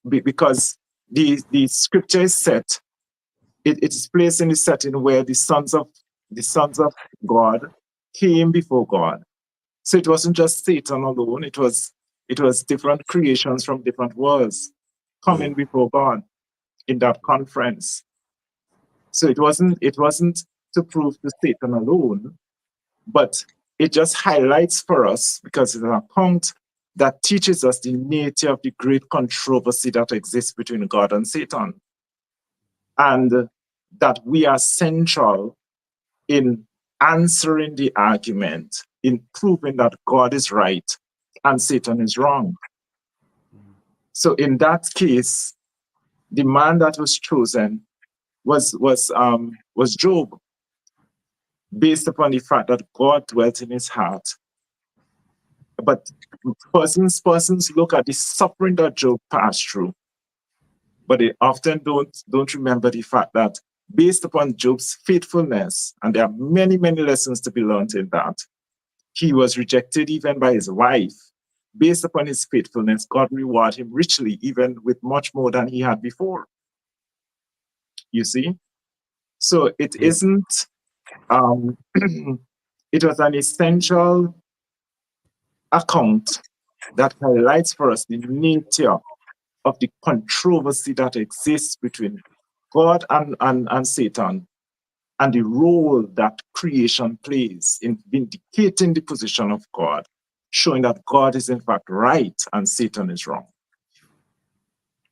because the scripture is set, it is placed in the setting where the sons of God came before God. So it wasn't just Satan alone, it was different creations from different worlds coming before God in that conference. So it wasn't to prove to Satan alone, but it just highlights for us, because it's an account that teaches us the nature of the great controversy that exists between God and Satan, and that we are central in answering the argument, in proving that God is right and Satan is wrong. So in that case, the man that was chosen was Job, based upon the fact that God dwelt in his heart. But persons look at the suffering that Job passed through, but they often don't remember the fact that based upon Job's faithfulness, and there are many, many lessons to be learned in that, he was rejected even by his wife. Based upon his faithfulness, God rewarded him richly, even with much more than he had before. You see? So it isn't, it was an essential account that highlights for us the nature of the controversy that exists between God and Satan, and the role that creation plays in vindicating the position of God, showing that God is in fact right and Satan is wrong.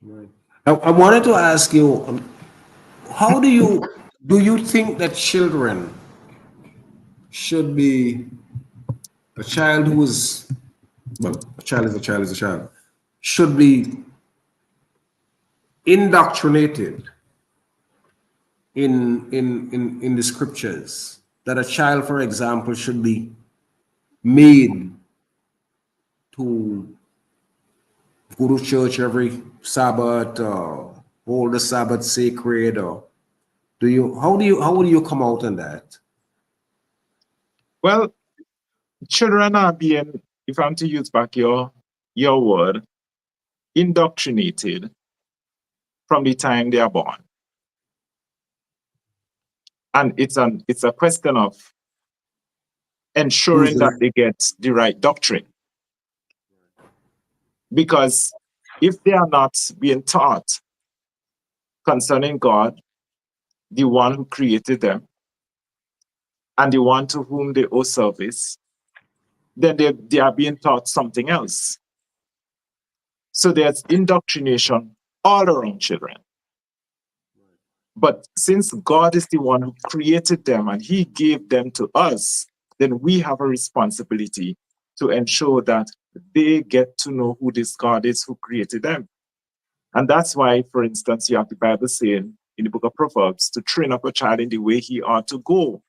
Right. I wanted to ask you, how do you think that children should be a child who is well, a child is a child is a child should be indoctrinated in the scriptures, that a child, for example, should be made to go to church every Sabbath, or hold the Sabbath sacred, or how do you come out on that? Well, children are being, if I'm to use back your word, indoctrinated from the time they are born. And it's a question of ensuring that they get the right doctrine. Because if they are not being taught concerning God, the one who created them, and the one to whom they owe service, then they are being taught something else. So there's indoctrination all around children. But since God is the one who created them and he gave them to us, then we have a responsibility to ensure that they get to know who this God is who created them. And that's why, for instance, you have the Bible saying in the book of Proverbs to train up a child in the way he ought to go.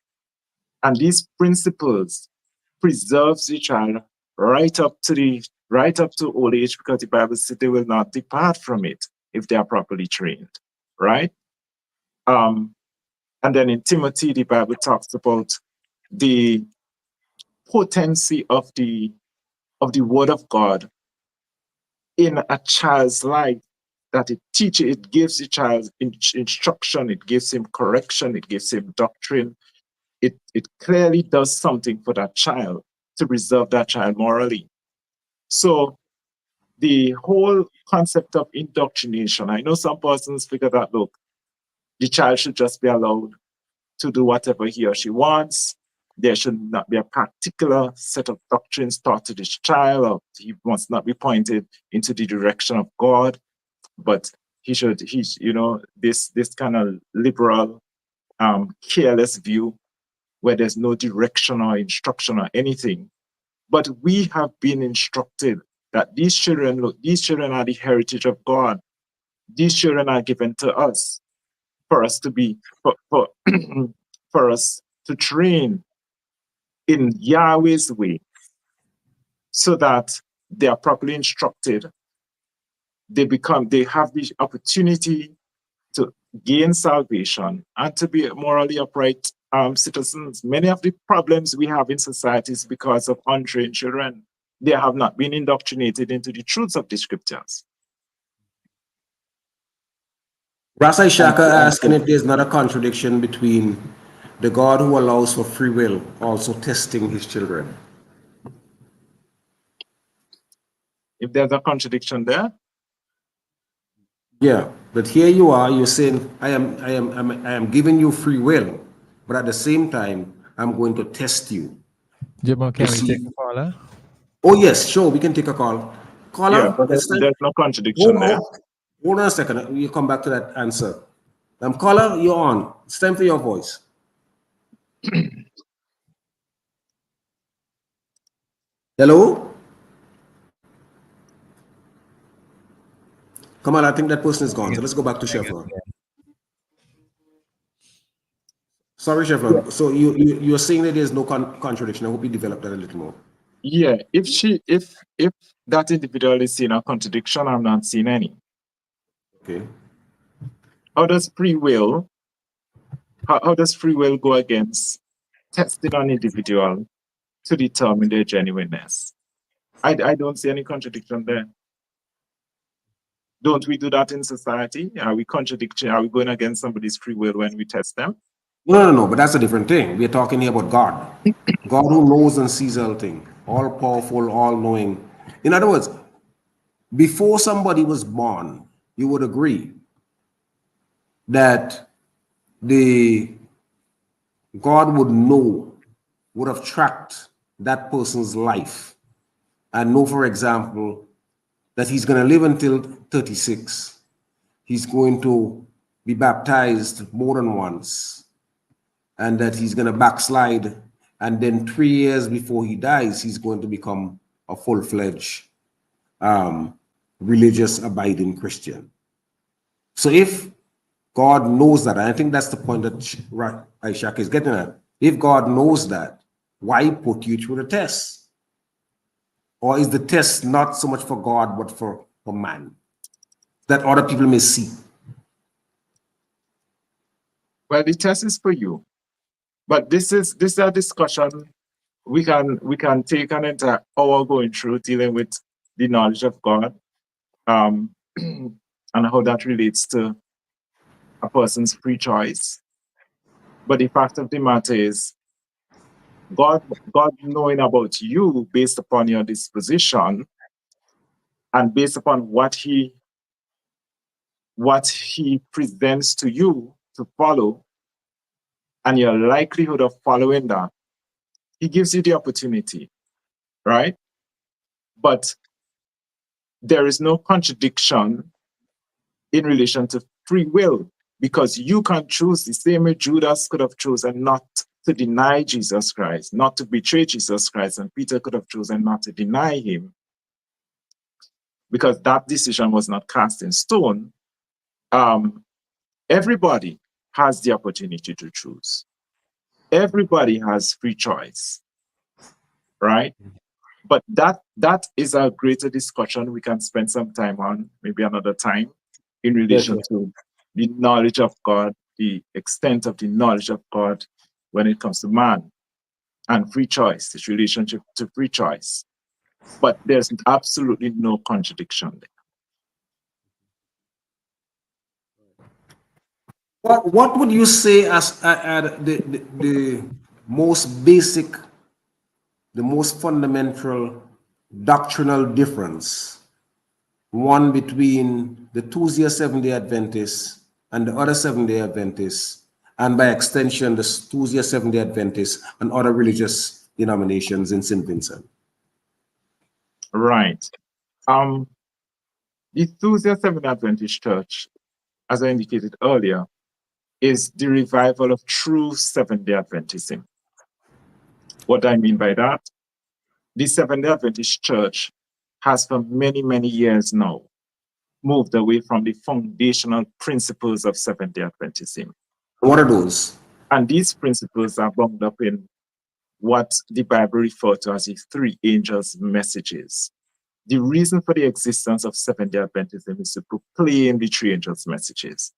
And these principles preserves the child right up to old age, because the Bible says they will not depart from it if they are properly trained, right? And then in Timothy, the Bible talks about the potency of the word of God in a child's life, that it gives the child instruction, it gives him correction, it gives him doctrine. It clearly does something for that child to preserve that child morally. So the whole concept of indoctrination, I know some persons figure that, look, the child should just be allowed to do whatever he or she wants. There should not be a particular set of doctrines taught to this child, or he must not be pointed into the direction of God, but he's this kind of liberal, careless view where there's no direction or instruction or anything. But we have been instructed that these children are the heritage of God. These children are given to us for us to be, for us to train in Yahweh's way, so that they are properly instructed. They have the opportunity to gain salvation and to be morally upright citizens. Many of the problems we have in society is because of untrained children. They have not been indoctrinated into the truths of the scriptures. Rasai Shaka asking if there's not a contradiction between the God who allows for free will also testing his children. If there's a contradiction there? Yeah, but here you are, you're saying, I am giving you free will, but at the same time, I'm going to test you. Jimmo, can to we see- take a caller? Oh yes, sure, we can take a call. Caller, Yeah, but it's time. there's no contradiction there. Hold on a second, you come back to that answer. Caller, you're on. It's time for your voice. Hello? Come on, I think that person is gone. So let's go back to Chevron. Sorry, Chevron. Yeah. So you're saying that there's no contradiction. I hope you develop that a little more. Yeah, if that individual is seeing a contradiction, I'm not seeing any. Okay. How does free will go against testing an individual to determine their genuineness? I don't see any contradiction there. Don't we do that in society? Are we contradicting? Are we going against somebody's free will when we test them? No, but that's a different thing. We're talking here about God. God who knows and sees all things, all powerful, all knowing. In other words, before somebody was born, you would agree that the God would have tracked that person's life and know, for example, that he's going to live until 36. He's going to be baptized more than once, and that he's going to backslide. And then 3 years before he dies, he's going to become a full-fledged religious abiding Christian. So if God knows that, and I think that's the point that Ishaq is getting at. If God knows that, why put you through the test? Or is the test not so much for God, but for man, that other people may see? Well, the test is for you, but this is a discussion we can take an entire hour going through dealing with the knowledge of God. and how that relates to a person's free choice. But the fact of the matter is, God knowing about you based upon your disposition and based upon what He presents to you to follow, and your likelihood of following that, He gives you the opportunity, right? But there is no contradiction in relation to free will, because you can choose the same way Judas could have chosen not to deny Jesus Christ, not to betray Jesus Christ, and Peter could have chosen not to deny him, because that decision was not cast in stone. Everybody has the opportunity to choose. Everybody has free choice, right? But that is a greater discussion we can spend some time on, maybe another time, in relation to the knowledge of God, the extent of the knowledge of God when it comes to man and free choice, its relationship to free choice. But there's absolutely no contradiction there. What would you say as the most basic, the most fundamental doctrinal difference, one between the Tuesday Seventh-day Adventists and the other Seventh-day Adventists, and by extension, the Tuesday Seventh-day Adventists and other religious denominations in St. Vincent? Right. The Tuesday Seventh Adventist Church, as I indicated earlier, is the revival of true Seventh-day Adventism. What do I mean by that? The Seventh-day Adventist Church has for many, many years now moved away from the foundational principles of Seventh-day Adventism. What are those? And these principles are bound up in what the Bible refers to as the three angels' messages. The reason for the existence of Seventh-day Adventism is to proclaim the three angels' messages.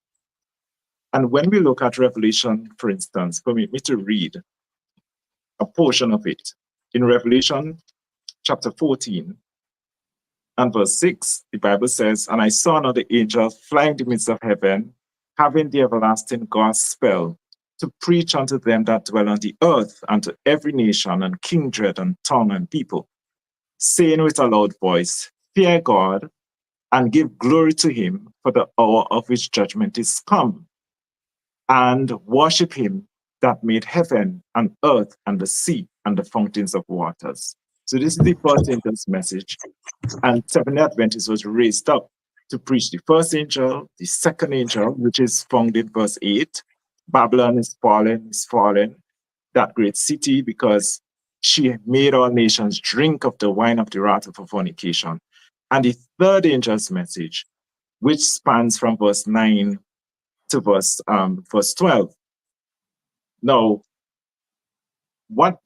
And when we look at Revelation, for instance, permit me to read a portion of it. In Revelation chapter 14 and verse 6, the Bible says, "And I saw another angel fly in the midst of heaven, having the everlasting gospel, to preach unto them that dwell on the earth, and to every nation and kindred and tongue and people, saying with a loud voice, Fear God, and give glory to him, for the hour of his judgment is come, and worship him that made heaven and earth and the sea and the fountains of waters." So this is the first angel's message. And Seventh-day Adventist was raised up to preach the first angel, the second angel, which is found in verse 8. Babylon is fallen, that great city, because she made all nations drink of the wine of the wrath of her fornication. And the third angel's message, which spans from verse 9 to verse 12. Now, what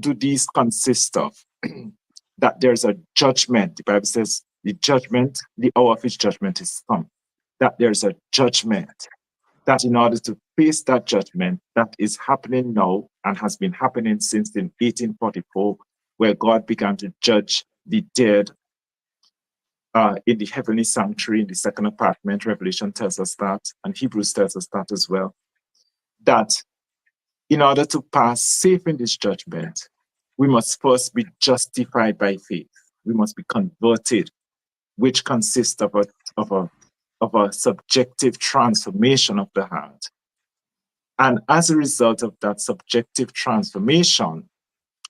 do these consist of? That there's a judgment. The Bible says the hour of his judgment is come. That there's a judgment. That in order to face that judgment that is happening now and has been happening since in 1844, where God began to judge the dead in the heavenly sanctuary, in the second apartment. Revelation tells us that, and Hebrews tells us that as well. That in order to pass safe in this judgment, we must first be justified by faith. We must be converted, which consists of a subjective transformation of the heart. And as a result of that subjective transformation,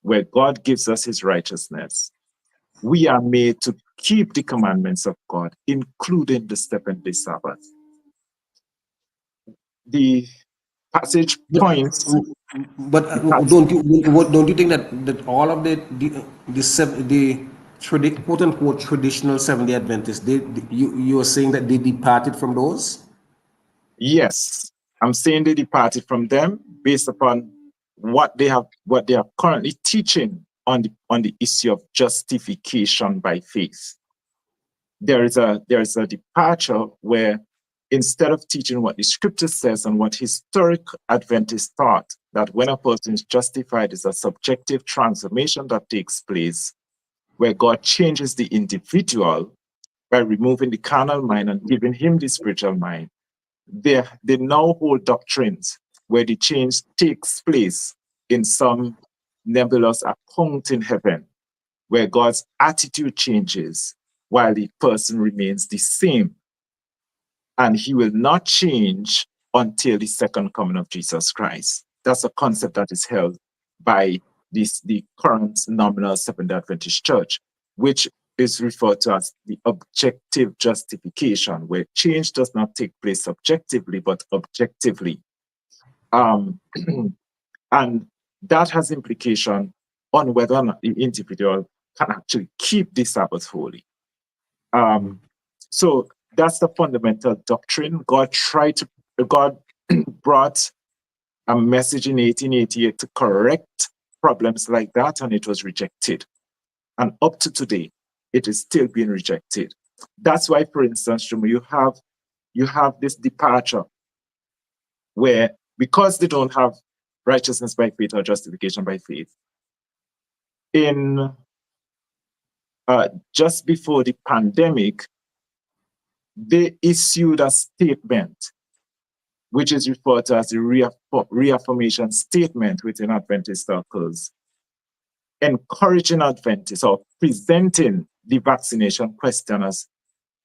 where God gives us his righteousness, we are made to keep the commandments of God, including the seventh-day Sabbath. The passage points. But don't you think that all of the quote unquote traditional Seventh-day Adventists, you are saying that they departed from those? Yes, I'm saying they departed from them based upon what they are currently teaching on the issue of justification by faith. There is a departure where, instead of teaching what the scripture says and what historic Adventists taught, that when a person is justified, is a subjective transformation that takes place, where God changes the individual by removing the carnal mind and giving him the spiritual mind, they now hold doctrines where the change takes place in some nebulous account in heaven, where God's attitude changes while the person remains the same. And he will not change until the second coming of Jesus Christ. That's a concept that is held by the current nominal Seventh-day Adventist Church, which is referred to as the objective justification, where change does not take place subjectively, but objectively. And that has implication on whether or not the individual can actually keep the Sabbath holy. So that's the fundamental doctrine. God brought a message in 1888 to correct problems like that, and it was rejected. And up to today, it is still being rejected. That's why, for instance, you have this departure where, because they don't have righteousness by faith or justification by faith, in just before the pandemic, they issued a statement, which is referred to as the reaffirmation statement within Adventist circles, encouraging Adventists or presenting the vaccination question as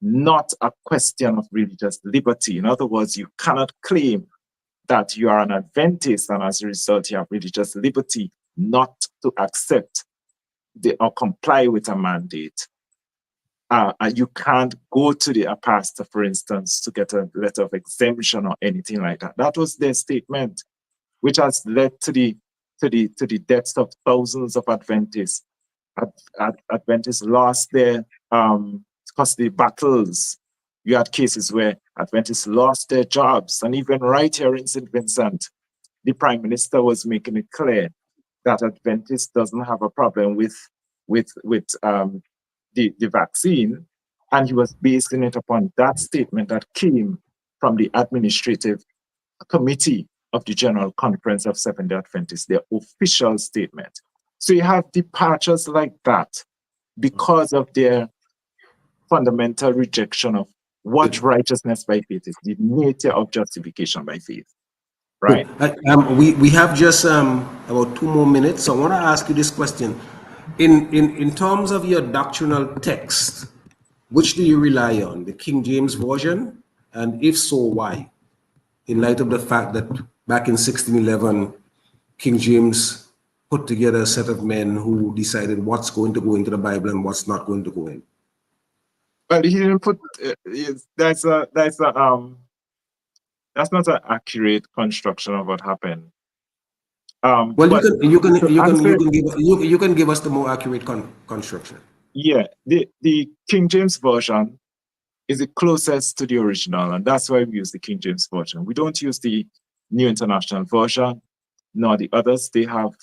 not a question of religious liberty. In other words, you cannot claim that you are an Adventist and as a result you have religious liberty not to accept or comply with a mandate. You can't go to the pastor, for instance, to get a letter of exemption or anything like that. That was their statement, which has led to the deaths of thousands of Adventists. Adventists lost their custody battles. You had cases where Adventists lost their jobs, and even right here in St. Vincent, the Prime Minister was making it clear that Adventist doesn't have a problem with the vaccine, and he was basing it upon that statement that came from the administrative committee of the General Conference of Seventh-day Adventists, their official statement. So you have departures like that because of their fundamental rejection of what righteousness by faith is, the nature of justification by faith. Right? We have just about 2 more minutes. So I want to ask you this question. In terms of your doctrinal text, which do you rely on, the King James Version? And if so, why? In light of the fact that back in 1611, King James put together a set of men who decided what's going to go into the Bible and what's not going to go in. But he didn't put, that's not an accurate construction of what happened. Well, you can give us the more accurate construction. Yeah, the King James Version is the closest to the original, and that's why we use the King James Version. We don't use the New International Version, nor the others. They have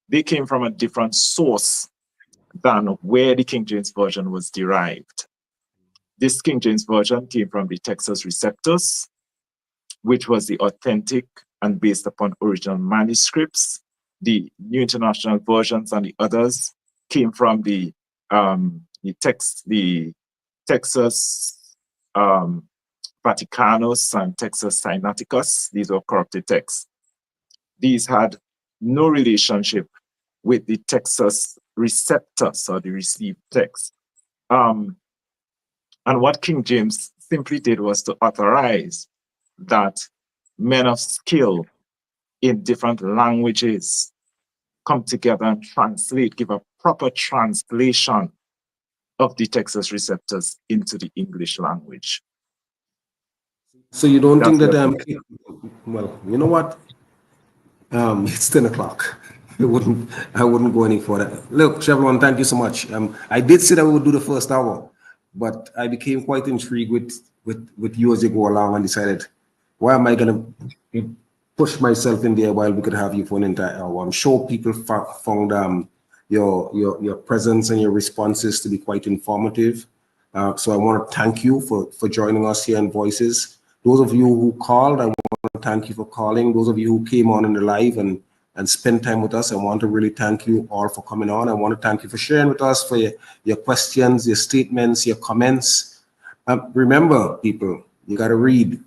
they came from a different source than where the King James Version was derived. This King James Version came from the Textus Receptus, which was the authentic and based upon original manuscripts. The New International Versions and the others came from the Textus Vaticanus and Textus Sinaiticus. These were corrupted texts. These had no relationship with the Textus Receptus or the received text. And what King James simply did was to authorize that men of skill in different languages come together and translate, give a proper translation of the Textus Receptus into the English language. So you don't think that, well, you know what? It's 10 o'clock. I wouldn't go any further. Look, Chevron, thank you so much. I did say that we would do the first hour, but I became quite intrigued with you as you go along and decided, why am I going to push myself in there while we could have you for an entire hour? I'm sure people found your presence and your responses to be quite informative. So I want to thank you for joining us here in Voices. Those of you who called, I want to thank you for calling. Those of you who came on in the live and and spend time with us. I want to really thank you all for coming on. I want to thank you for sharing with us, for your questions, your statements, your comments. Remember, people, you got to read,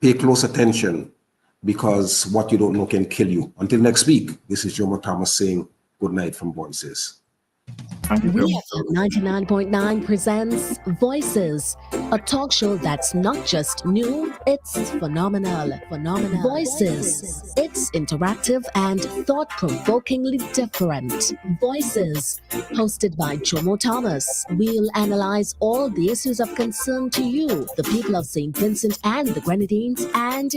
pay close attention, because what you don't know can kill you. Until next week, this is Jomo Thomas saying good night from Voices. Thank you, Joe. We 99.9 presents Voices, a talk show that's not just new, it's phenomenal. Voices, it's interactive and thought-provokingly different. Voices, hosted by Jomo Thomas. We'll analyze all the issues of concern to you, the people of St. Vincent and the Grenadines, and